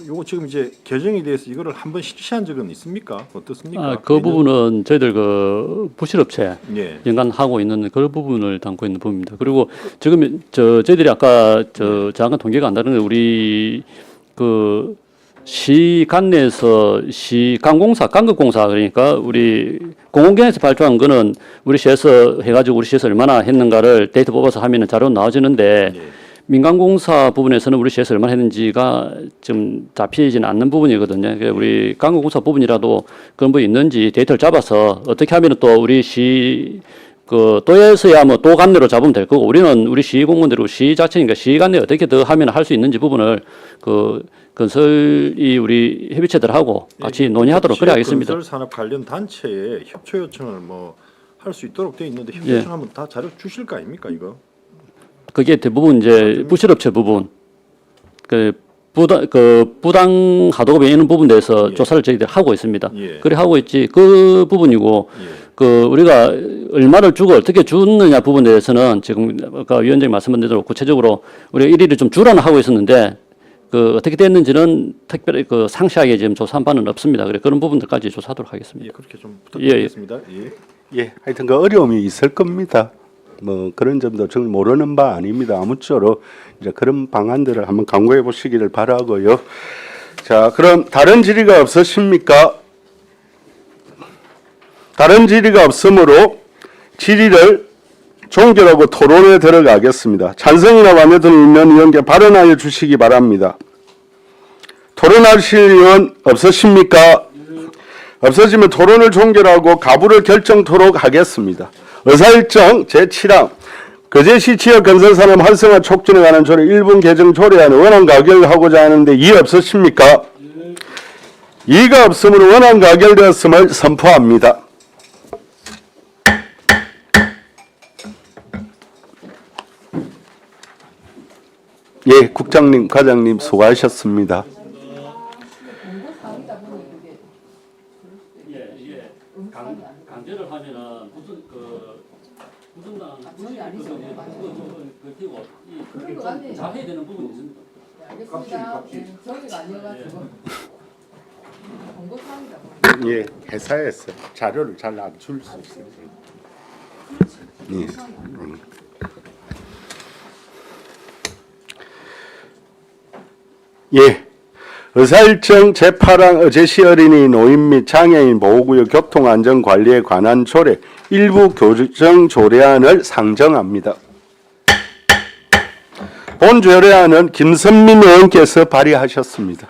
요거 지금 이제 개정에 대해서 이거를 한번 실시한 적은 있습니까? 어떻습니까? 그 부분은 저희들 그 부실업체 예. 연관하고 있는 그 부분을 담고 있는 부분입니다. 그리고 지금 저희들이 아까 잠깐 통계가 안 다른데 우리 그 시 관내에서 시 강공사, 강급공사 그러니까 우리 공공기관에서 발주한 거는 우리 시에서 해가지고 우리 시에서 얼마나 했는가를 데이터 뽑아서 하면은 자료 나와지는데. 예. 민간공사 부분에서는 우리 시에서 얼마나 했는지가 좀 잡히지는 않는 부분이거든요. 그래서 우리 강공사 부분이라도 그런 부분이 있는지 데이터를 잡아서 어떻게 하면 또 우리 시 그 도에서야 뭐 도 관내로 잡으면 될 거고 우리는 우리 시 공무원대로 시 자체니까 시 관내 어떻게 더 하면 할 수 있는지 부분을 그 건설이 우리 협의체들하고 같이 논의하도록 그래 하겠습니다. 건설 산업 관련 단체에 협조 요청을 할 수 있도록 돼 있는데 협조 요청하면 다 자료 주실 거 아닙니까 이거? 그게 대부분 이제 부실업체 부분, 그 부당 하도급에 있는 부분 대해서 예. 조사를 저희들 하고 있습니다. 예. 그래 하고 있지 그 부분이고 예. 그 우리가 얼마를 주고 어떻게 주느냐 부분에 대해서는 지금 아까 위원장님 말씀한 대로 구체적으로 우리가 일일이 좀 주라는 하고 있었는데 그 어떻게 됐는지는 특별히 그 상세하게 지금 조사한 바는 없습니다. 그래 그런 부분들까지 조사하도록 하겠습니다. 예, 그렇게 좀 부탁드리겠습니다. 예, 하여튼 그 어려움이 있을 겁니다. 뭐 그런 점도 정말 모르는 바 아닙니다. 아무쪼록 이제 그런 방안들을 한번 강구해 보시기를 바라고요. 자, 그럼 다른 질의가 없으십니까? 다른 질의가 없으므로 질의를 종결하고 토론에 들어가겠습니다. 찬성이나 반대 있는 의원께 발언하여 주시기 바랍니다. 토론하실 의원 없으십니까? 없어지면 토론을 종결하고 가부를 결정토록 하겠습니다. 의사일정 제7항 거제시 지역 건설산업 활성화 촉진에 관한 조례 1분 개정 조례안을 원안 가결하고자 하는데 이의 없으십니까? 이의가 없으므로 원안 가결되었음을 선포합니다. 예, 국장님, 과장님 수고하셨습니다. 강제를 하면은 무슨 잘해야 되는 부분이 있습니다. 알겠습니다. 저기가 아니어가지고 공고사항이다. 예, 회사에서 자료를 잘 안 줄 수 있어요. 예. 예. 의사일정 제8항 어제시 어린이 노인 및 장애인 보호구역 교통안전관리에 관한 조례 일부 교정 조례안을 상정합니다. 본 조례안은 김선민 의원께서 발의하셨습니다.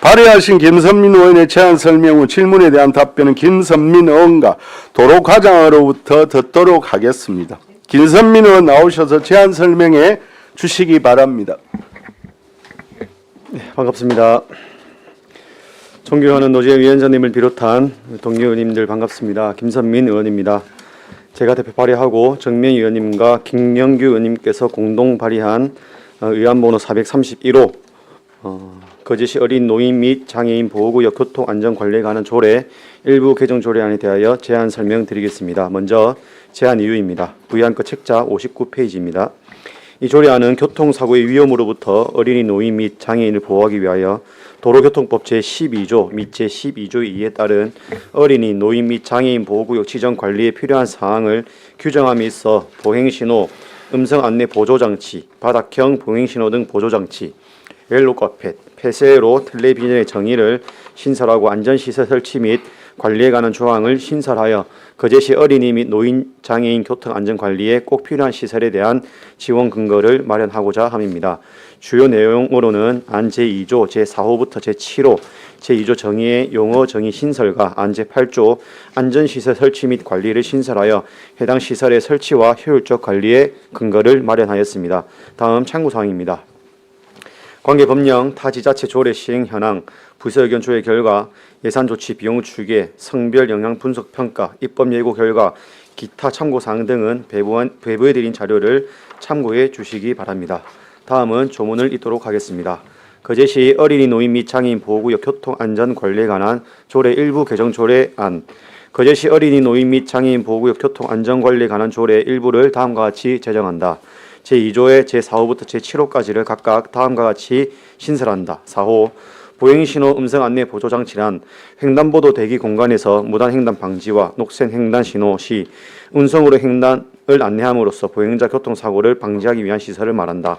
발의하신 김선민 의원의 제안 설명 후 질문에 대한 답변은 김선민 의원과 도로과장으로부터 듣도록 하겠습니다. 김선민 의원 나오셔서 제안 설명해 주시기 바랍니다. 반갑습니다. 존경하는 노재현 위원장님을 비롯한 동료 의원님들 반갑습니다. 김선민 의원입니다. 제가 대표 발의하고 정명 의원님과 김영규 의원님께서 공동 발의한 의안번호 431호 거제시 어린 노인 및 장애인 보호구역 교통안전관리에 관한 조례 일부 개정 조례안에 대하여 제안 설명드리겠습니다. 먼저 제안 이유입니다. 부의안건 책자 59페이지입니다. 이 조례안은 교통사고의 위험으로부터 어린이 노인 및 장애인을 보호하기 위하여 도로교통법 제12조 및 제12조 2에 따른 어린이 노인 및 장애인 보호구역 지정 관리에 필요한 사항을 규정함에 있어 보행신호, 음성 안내 보조장치, 바닥형 보행신호 등 보조장치, 옐로 카펫, 폐쇄로 텔레비전의 정의를 신설하고 안전시설 설치 및 관리에 관한 조항을 신설하여 거제시 어린이 및 노인 장애인 교통안전관리에 꼭 필요한 시설에 대한 지원 근거를 마련하고자 함입니다. 주요 내용으로는 안 제2조 제4호부터 제7호 제2조 정의의 용어 정의 신설과 안 제8조 안전시설 설치 및 관리를 신설하여 해당 시설의 설치와 효율적 관리에 근거를 마련하였습니다. 다음 참고사항입니다. 관계 법령 타지자체 조례 시행 현황, 부서 의견 조회 결과, 예산 조치 비용 추계, 성별 영향 분석 평가, 입법 예고 결과, 기타 참고 사항 등은 배부해 드린 자료를 참고해 주시기 바랍니다. 다음은 조문을 잇도록 하겠습니다. 거제시 어린이 노인 및 장애인 보호구역 교통 안전 관리에 관한 조례 일부 개정 조례안. 거제시 어린이 노인 및 장애인 보호구역 교통 안전 관리에 관한 조례 일부를 다음과 같이 제정한다. 제2조의 제4호부터 제7호까지를 각각 다음과 같이 신설한다. 4호 보행신호 음성 안내 보조장치란 횡단보도 대기 공간에서 무단 횡단 방지와 녹색 횡단 신호 시 음성으로 횡단을 안내함으로써 보행자 교통사고를 방지하기 위한 시설을 말한다.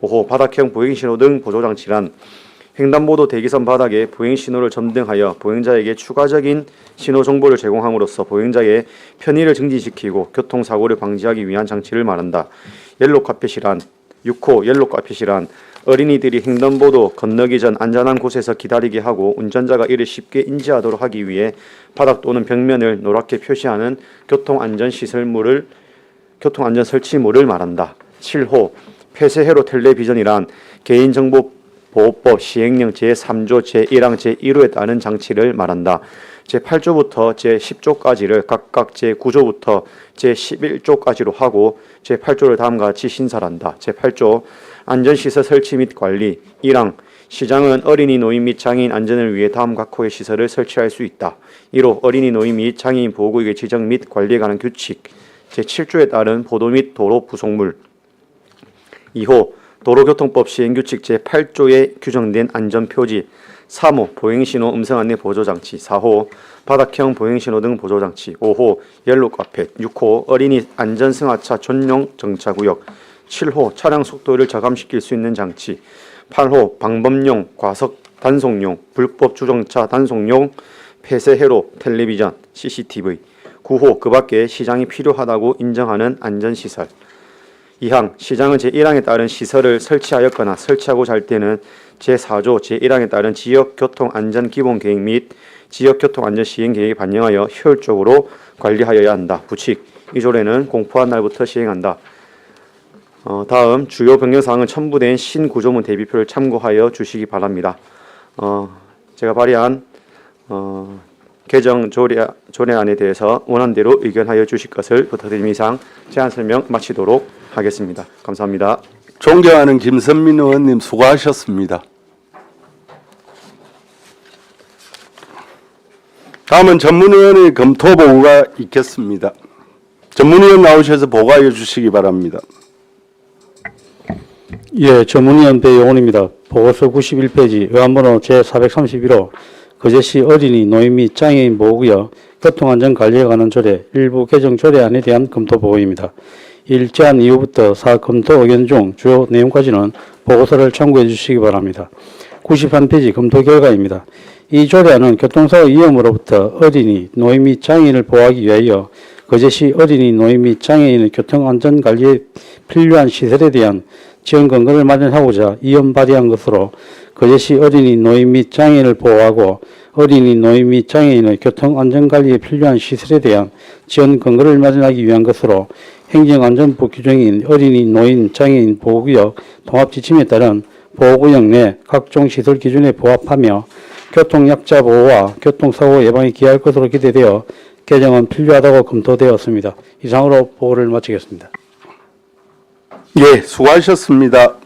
5호 바닥형 보행신호 등 보조장치란 횡단보도 대기선 바닥에 보행신호를 점등하여 보행자에게 추가적인 신호 정보를 제공함으로써 보행자의 편의를 증진시키고 교통사고를 방지하기 위한 장치를 말한다. 옐로 카펫이란 6호 옐로 카펫이란 어린이들이 횡단보도 건너기 전 안전한 곳에서 기다리게 하고 운전자가 이를 쉽게 인지하도록 하기 위해 바닥 또는 벽면을 노랗게 표시하는 교통안전 설치물을 말한다. 7호 폐쇄회로 텔레비전이란 개인정보보호법 시행령 제3조 제1항 제1호에 따른 장치를 말한다. 제8조부터 제10조까지를 각각 제9조부터 제11조까지로 하고 제8조를 다음과 같이 신설한다. 제8조 안전시설 설치 및 관리 1항 시장은 어린이 노인 및 장애인 안전을 위해 다음 각호의 시설을 설치할 수 있다. 1호 어린이 노인 및 장애인 보호구역의 지정 및 관리에 관한 규칙 제7조에 따른 보도 및 도로 부속물 2호 도로교통법 시행규칙 제8조에 규정된 안전표지 3호 보행신호 음성안내 보조장치 4호 바닥형 보행신호 등 보조장치 5호 옐로 카펫 6호 어린이 안전승하차 전용 정차구역 7호 차량 속도를 저감시킬 수 있는 장치 8호 방범용 과속 단속용 불법 주정차 단속용 폐쇄회로 텔레비전 CCTV 9호 그 밖에 시장이 필요하다고 인정하는 안전시설. 2항 시장은 제1항에 따른 시설을 설치하였거나 설치하고자 할 때는 제4조 제1항에 따른 지역교통안전기본계획 및 지역교통안전시행계획에 반영하여 효율적으로 관리하여야 한다. 부칙 이 조례는 공포한 날부터 시행한다. 다음 주요 변경사항은 첨부된 신구조문 대비표를 참고하여 주시기 바랍니다. 제가 발의한 개정 조례안에 대해서 원안대로 의견하여 주실 것을 부탁드리는 이상 제안 설명 마치도록 하겠습니다. 감사합니다. 존경하는 김선민 의원님 수고하셨습니다. 다음은 전문위원회 검토 보고가 있겠습니다. 전문위원 나오셔서 보고하여 주시기 바랍니다. 예, 전문위원 배용훈입니다. 보고서 91페이지 의안번호 제431호 거제시 어린이 노인 및 장애인 보호구역 교통안전관리에 관한 조례 일부 개정 조례안에 대한 검토 보고입니다. 일제한 이후부터 검토 의견 중 주요 내용까지는 보고서를 참고해 주시기 바랍니다. 91페이지 검토 결과입니다. 이 조례안은 교통사고 위험으로부터 어린이, 노인 및 장애인을 보호하기 위하여 거제시 어린이, 노인 및 장애인의 교통안전관리에 필요한 시설에 대한 지원 근거를 마련하고자 이원 발의한 것으로 거제시 어린이, 노인 및 장애인을 보호하고 어린이, 노인 및 장애인의 교통안전관리에 필요한 시설에 대한 지원 근거를 마련하기 위한 것으로 행정안전부 규정인 어린이, 노인, 장애인 보호구역 통합지침에 따른 보호구역 내 각종 시설 기준에 부합하며 교통약자 보호와 교통사고 예방에 기여할 것으로 기대되어 개정은 필요하다고 검토되었습니다. 이상으로 보고를 마치겠습니다. 예, 수고하셨습니다.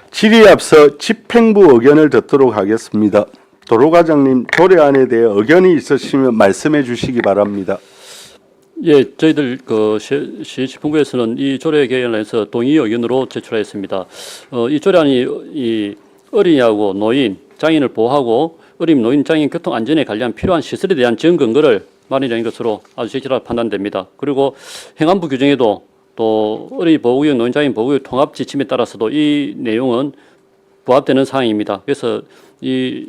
질의에 앞서 집행부 의견을 듣도록 하겠습니다. 도로과장님, 조례안에 대해 의견이 있으시면 말씀해 주시기 바랍니다. 예, 저희들 시 집행부에서는 이 조례 개헌에서 동의 의견으로 제출하였습니다. 이 조례안이 이 어린이하고 노인, 장애인을 보호하고 어린, 노인, 장애인 교통 안전에 관련 필요한 시설에 대한 지원 근거를 마련한 것으로 아주 적절하게 판단됩니다. 그리고 행안부 규정에도 또 어린이 보호구역, 노인, 장애인 보호구역 통합 지침에 따라서도 이 내용은 부합되는 사항입니다. 그래서 이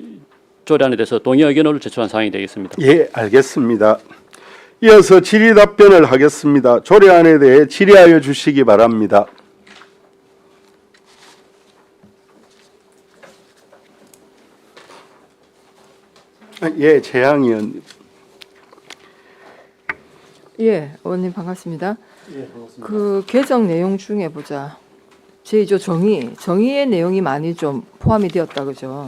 조례안에 대해서 동의 의견을 제출한 사항이 되겠습니다. 예, 알겠습니다. 이어서 질의 답변을 하겠습니다. 조례안에 대해 질의하여 주시기 바랍니다. 예, 재향 의원님. 예, 의원님 반갑습니다. 그 개정 내용 중에 보자. 제2조 정의의 내용이 많이 좀 포함이 되었다 그죠?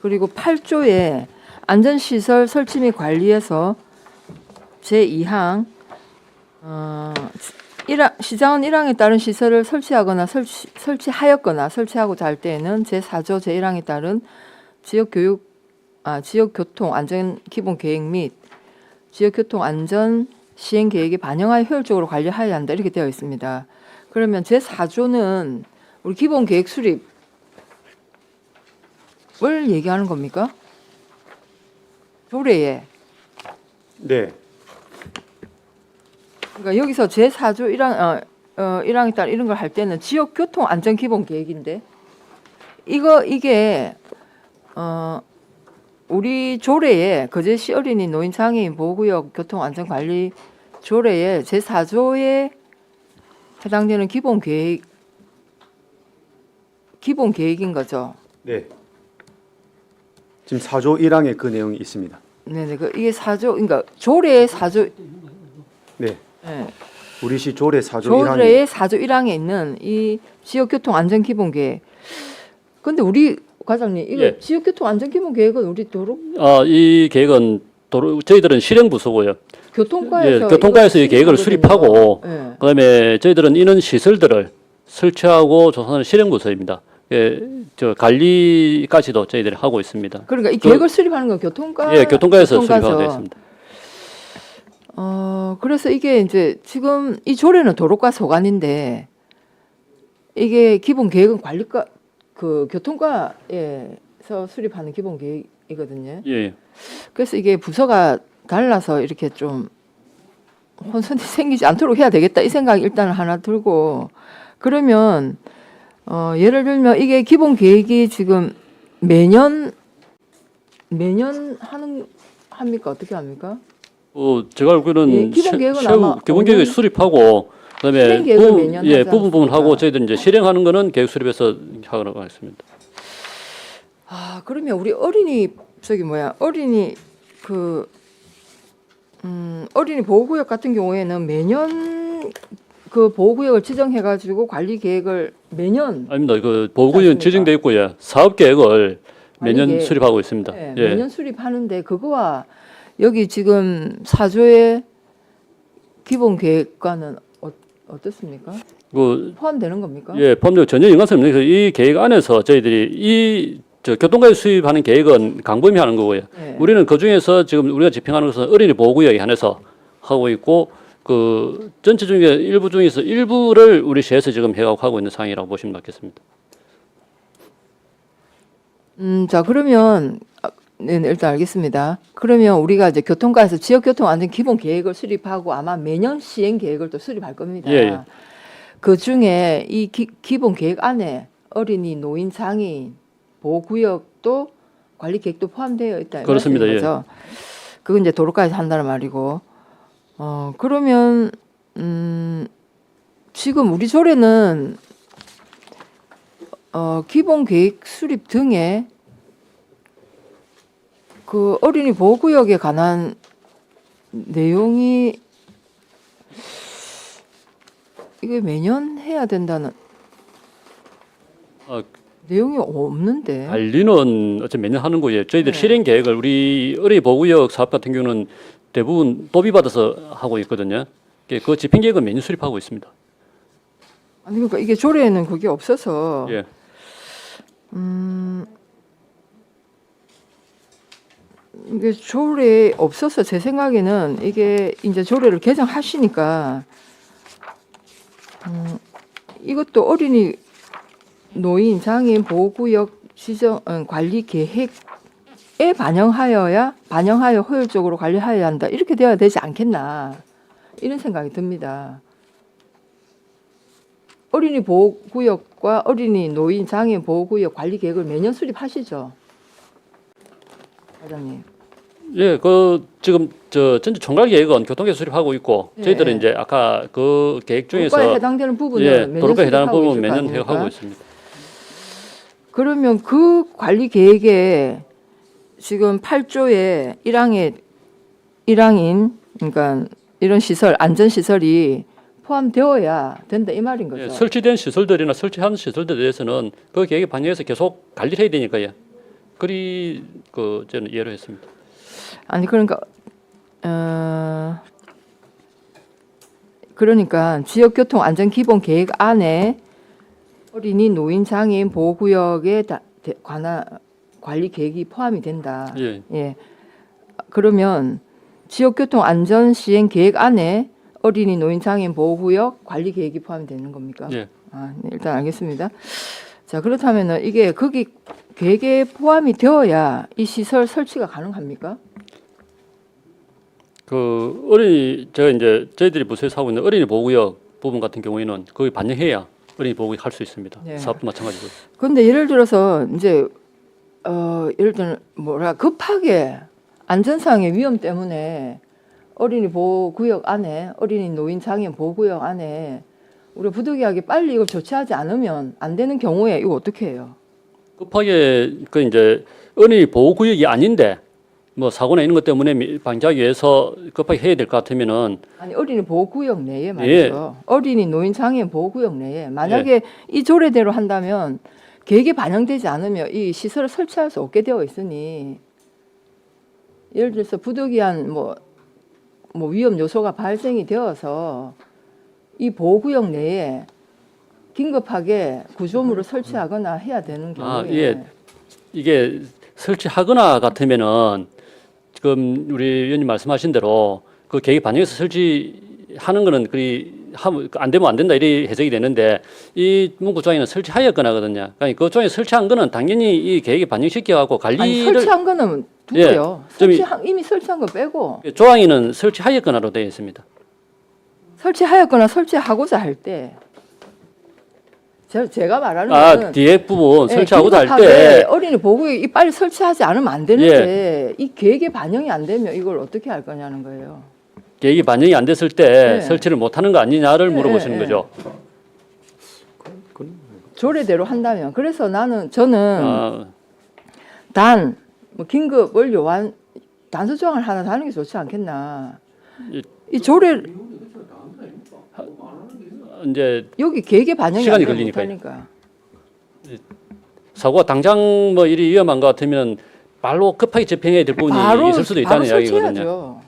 그리고 8조에 안전시설 설치 및 관리에서 제2항 시장은 1항에 따른 시설을 설치하거나 설치하였거나 설치하고자 할 때에는 제4조 제1항에 따른 지역교통 안전 기본 계획 및 지역교통 안전 시행 계획에 반영하여 효율적으로 관리하여야 한다 이렇게 되어 있습니다. 그러면 제4조는 우리 기본 계획 수립을 얘기하는 겁니까? 조례에. 네. 그러니까 여기서 제4조 1항에 따라 이런 걸 할 때는 지역교통 안전 기본 계획인데 이게 우리 조례에 거제시 어린이 노인 장애인 보호구역 교통안전관리 조례에 제4조에 해당되는 기본 계획인 거죠. 네. 지금 4조 1항에 그 내용이 있습니다. 네네. 이게 4조, 그러니까 조례의 4조. 네. 네. 우리시 조례 4조 1항에 조례의 4조 1항에 있는 이 지역교통안전기본계획. 근데 우리 과장님, 이거 예. 지역교통안전기본계획은 우리 도로 이 계획은 저희들은 실행부서고요. 교통과에서 예, 교통과에서 이 이거 계획을 수립하고 예. 그다음에 저희들은 이런 시설들을 설치하고 조사하는 실행부서입니다. 예, 저 관리까지도 저희들이 하고 있습니다. 그러니까 이 계획을 수립하는 건 교통과. 예, 교통과에서 수립하고 되어 있습니다. 그래서 이게 이제 지금 이 조례는 도로과 소관인데 이게 기본 계획은 관리과 그 교통과에서 수립하는 기본 계획이거든요. 예. 그래서 이게 부서가 달라서 이렇게 좀 혼선이 생기지 않도록 해야 되겠다 이 생각이 일단 하나 들고 그러면 예를 들면 이게 기본 계획이 지금 매년 매년 합니까? 어떻게 합니까? 제가 알기로는 예, 기본 계획은 아마 기본 계획을 5년 수립하고 그다음에 실행 계획을 매년 하지 부분 하고 않습니까? 저희들 이제 실행하는 거는 계획 수립해서 하도록 하겠습니다. 아, 그러면 우리 어린이 어린이 보호구역 같은 경우에는 매년 그 보호구역을 지정해가지고 관리 계획을 매년 아닙니다. 그 보호구역은 않습니까? 지정돼 있고요. 사업 계획을 매년 계획. 수립하고 있습니다. 네, 예. 매년 수립하는데 그거와 여기 지금 4조의 기본 계획과는 어떻습니까? 그 포함되는 겁니까? 예, 포함되고 전혀 연관성이 없는 그래서 이 계획 안에서 저희들이 교통카드 수입하는 계획은 강범위 하는 거고요. 네. 우리는 그 중에서 지금 우리가 집행하는 것은 어린이 보호구역에 한해서 하고 있고 그 전체 중에 일부 중에서 일부를 우리 시에서 지금 해가고 있는 상황이라고 보시면 맞겠습니다. 자, 그러면 네, 일단 알겠습니다. 그러면 우리가 이제 교통과에서 지역교통안전 기본 계획을 수립하고 아마 매년 시행 계획을 또 수립할 겁니다. 예, 예. 그 중에 이 기본 계획 안에 어린이, 노인, 장애인 보호구역도 관리 계획도 포함되어 있다. 이 그렇습니다. 말씀인 거죠. 그건 이제 도로가에서 한다는 말이고. 그러면 지금 우리 조례는 기본 계획 수립 등에 그 어린이 보호구역에 관한 내용이 이게 매년 해야 된다는 내용이 없는데. 관리는 어차피 매년 하는 거예요. 저희들 네. 실행 계획을 우리 어린이 보호구역 사업 같은 경우는 대부분 도비 받아서 하고 있거든요. 그 집행 계획은 매년 수립하고 있습니다. 아니 그러니까 이게 조례에는 그게 없어서 예. 이게 조례에 없어서 제 생각에는 이게 이제 조례를 개정하시니까 이것도 어린이, 노인, 장애인 보호구역 지정 관리 계획에 반영하여 효율적으로 관리하여야 한다. 이렇게 되어야 되지 않겠나 이런 생각이 듭니다. 어린이 보호구역과 어린이, 노인, 장애인 보호구역 관리 계획을 매년 수립하시죠, 과장님. 예, 그 지금 전체 총괄 계획은 교통계획 수립하고 있고 예. 저희들은 이제 아까 그 계획 중에서 도로가에 해당되는 부분은 예, 매년 도로가에 해당하는 수립하고 부분 있을 거 매년 아닙니까? 하고 있습니다. 그러면 그 관리 계획에 지금 8조의 1항인 그러니까 이런 시설, 안전 시설이 포함되어야 된다 이 말인 거죠. 예, 설치된 시설들이나 설치한 시설들에 대해서는 그 계획에 반영해서 계속 관리를 해야 되니까요. 그리 그 저는 이해를 했습니다. 아니 그러니까 지역교통 안전 기본 계획 안에 어린이, 노인, 장애인 보호구역에 관한 관리 계획이 포함이 된다. 예. 예. 그러면 지역교통 안전 시행 계획 안에 어린이, 노인, 장애인 보호구역 관리 계획이 포함이 되는 겁니까? 예. 아, 네, 일단 알겠습니다. 자, 그렇다면은 이게 거기 계획에 포함이 되어야 이 시설 설치가 가능합니까? 그 어린이 제가 이제 저희들이 부서에서 하고 있는 어린이 보호구역 부분 같은 경우에는 거기 반영해야 어린이 보호구역 할 수 있습니다. 네. 사업도 마찬가지고. 그런데 예를 들어서 이제 예를 들면 급하게 안전상의 위험 때문에 어린이 보호구역 안에 어린이, 노인, 장애인 보호구역 안에 우리 부득이하게 빨리 이걸 조치하지 않으면 안 되는 경우에 이거 어떻게 해요? 급하게 그 이제 어린이 보호구역이 아닌데 뭐 사고나 이런 것 때문에 방지하기 위해서 급하게 해야 될 것 같으면은 아니 어린이 보호구역 내에 말이죠. 어린이, 노인, 장애인 보호구역 내에 만약에 이 조례대로 한다면 계획에 반영되지 않으면 이 시설을 설치할 수 없게 되어 있으니 예를 들어서 부득이한 뭐 위험 요소가 발생이 되어서 이 보호구역 내에 긴급하게 구조물을 설치하거나 해야 되는 경우에 예. 이게 설치하거나 같으면은 지금 우리 의원님 말씀하신 대로 그 계획 반영해서 설치하는 거는 안 되면 안 된다 이리 해석이 되는데 이 문구조항에는 설치하였거나거든요. 그러니까 그 조항에 설치한 거는 당연히 이 계획에 반영시켜갖고 아니 관리를 설치한 거는 두고요. 좀 이미 설치한 거 빼고 조항에는 설치하였거나로 되어 있습니다. 설치하였거나 설치하고자 할 때 제가 말하는 아, 거는 뒤에 부분 예, 설치하고자 할 긴급하게 때 어린이 보호구역 빨리 설치하지 않으면 안 되는데 이 계획에 반영이 안 되면 이걸 어떻게 할 거냐는 거예요. 계획이 반영이 안 됐을 때 네. 설치를 못하는 거 아니냐를 네, 물어보시는 네, 거죠. 조례대로 한다면. 그래서 저는 아, 단 뭐 긴급을 요한 단서 조항을 하나 다는 게 좋지 않겠나. 이 조례 이제 여기 계획에 반영이 시간이 안 되면 걸리니까요. 못하니까. 사고가 당장 뭐 일이 위험한 것 같으면 바로 급하게 집행해야 될 부분이 있을 수도 있다는 이야기거든요. 설치해야죠.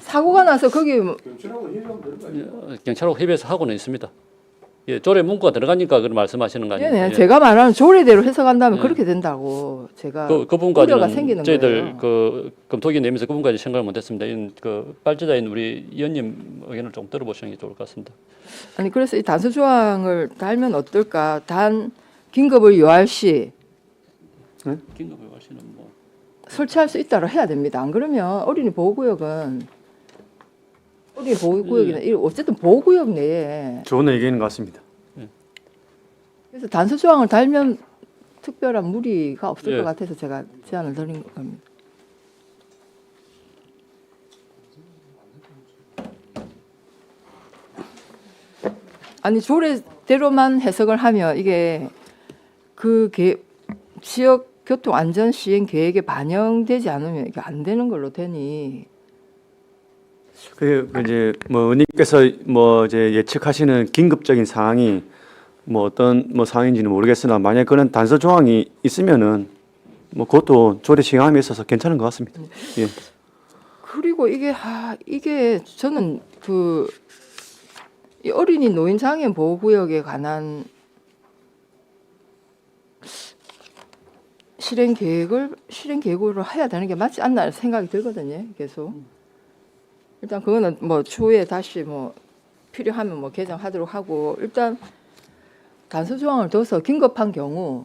사고가 나서 거기 경찰하고 협의해서 하고는 있습니다. 예, 조례 문구가 들어가니까 그런 말씀하시는 거 아니에요? 네, 예. 제가 말하는 조례대로 해석한다면 예. 그렇게 된다고 제가 그 우려가 부분까지는 생기는 저희들 거예요. 그 검토기 내면서 그 부분까지 생각을 못했습니다. 그 발제자인 우리 의원님 의견을 좀 들어보시는 게 좋을 것 같습니다. 아니 그래서 이 단서 조항을 달면 어떨까? 단 긴급을 요할 시 긴급을 하시는 뭐 설치할 수 있다고 해야 됩니다. 안 그러면 어린이 보호구역은 어린이 보호구역이나 어쨌든 보호구역 내에 좋은 의견인 것 같습니다. 그래서 단서 조항을 달면 특별한 무리가 없을 예. 것 같아서 제가 제안을 드린 겁니다. 아니 조례대로만 해석을 하면 이게 지역 교통 안전 시행 계획에 반영되지 않으면 이게 안 되는 걸로 되니 그 이제 뭐 의원님께서 뭐 이제 예측하시는 긴급적인 상황이 뭐 어떤 뭐 상황인지는 모르겠으나 만약 그런 단서 조항이 있으면은 뭐 그것도 조례 시행함에 있어서 괜찮은 것 같습니다. 예. 그리고 이게 저는 이 어린이 노인 장애인 보호구역에 관한 실행 계획으로 해야 되는 게 맞지 않나 생각이 들거든요. 계속 일단 그거는 뭐 추후에 다시 뭐 필요하면 뭐 개정하도록 하고 일단 단서 조항을 둬서 긴급한 경우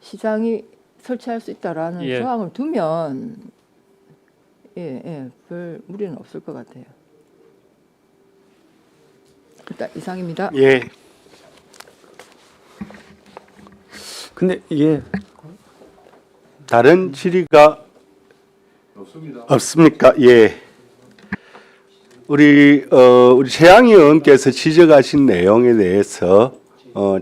시장이 설치할 수 있다라는 예. 조항을 두면 별 무리는 없을 것 같아요. 일단 이상입니다. 예. 근데 이게 다른 질의가 없습니까? 예. 우리 최양희 의원께서 지적하신 내용에 대해서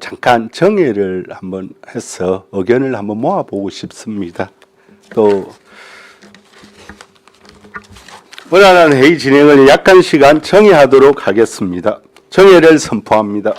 잠깐 정리를 한번 해서 의견을 한번 모아보고 싶습니다. 또 원활한 회의 진행을 약한 시간 정의하도록 하겠습니다. 정의를 선포합니다.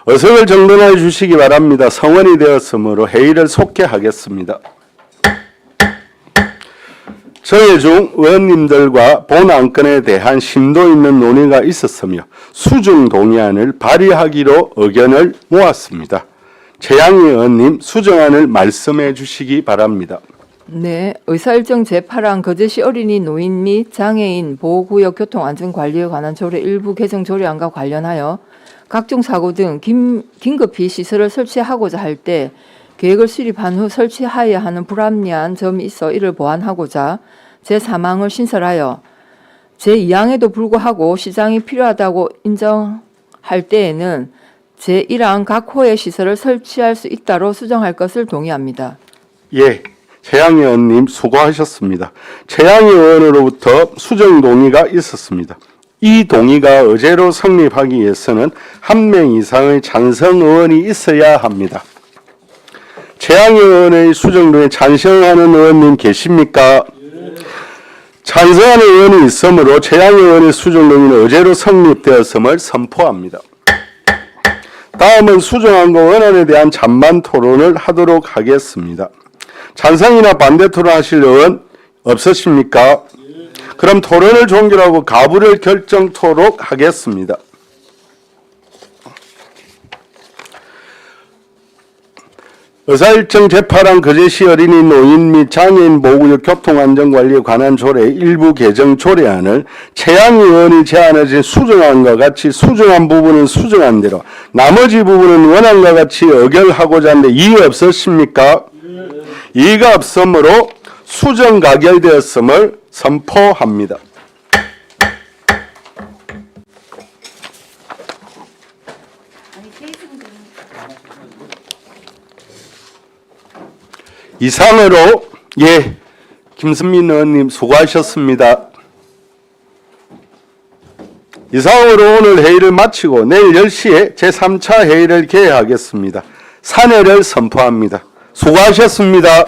의석을 정돈해 주시기 바랍니다. 성원이 되었으므로 회의를 속개하겠습니다. 저희 중 의원님들과 본 안건에 대한 심도 있는 논의가 있었으며 수정 동의안을 발의하기로 의견을 모았습니다. 최양희 의원님 수정안을 말씀해 주시기 바랍니다. 네, 의사일정 제8항 거제시 어린이 노인 및 장애인 보호구역 교통안전관리에 관한 조례 일부 개정 조례안과 관련하여 각종 사고 등 긴급히 시설을 설치하고자 할 때 계획을 수립한 후 설치하여야 하는 불합리한 점이 있어 이를 보완하고자 제3항을 신설하여 제2항에도 불구하고 시장이 필요하다고 인정할 때에는 제1항 각 호의 시설을 설치할 수 있다로 수정할 것을 동의합니다. 예, 최양희 의원님 수고하셨습니다. 최양희 의원으로부터 수정 동의가 있었습니다. 이 동의가 의제로 성립하기 위해서는 1명 이상의 찬성 의원이 있어야 합니다. 최양희 의원의 수정 동의에 찬성하는 의원님 계십니까? 찬성하는 의원이 있으므로 최양희 의원의 수정 동의는 의제로 성립되었음을 선포합니다. 다음은 수정안과 원안에 대한 찬반 토론을 하도록 하겠습니다. 찬성이나 반대 토론하실 의원 없으십니까? 그럼 토론을 종결하고 가부를 결정토록 하겠습니다. 의사일정 제8항 거제시 어린이 노인 및 장애인 보호구역 교통안전관리에 관한 조례 일부 개정 조례안을 최양희 의원이 제안하신 수정안과 같이 수정한 부분은 수정한 대로 나머지 부분은 원안과 같이 의결하고자 하는데 이의 없으십니까? 이의가 없으므로 수정 가결되었음을 선포합니다. 이상으로 김선민 의원님 수고하셨습니다. 이상으로 오늘 회의를 마치고 내일 10시에 제3차 회의를 개회하겠습니다. 산회를 선포합니다. 수고하셨습니다.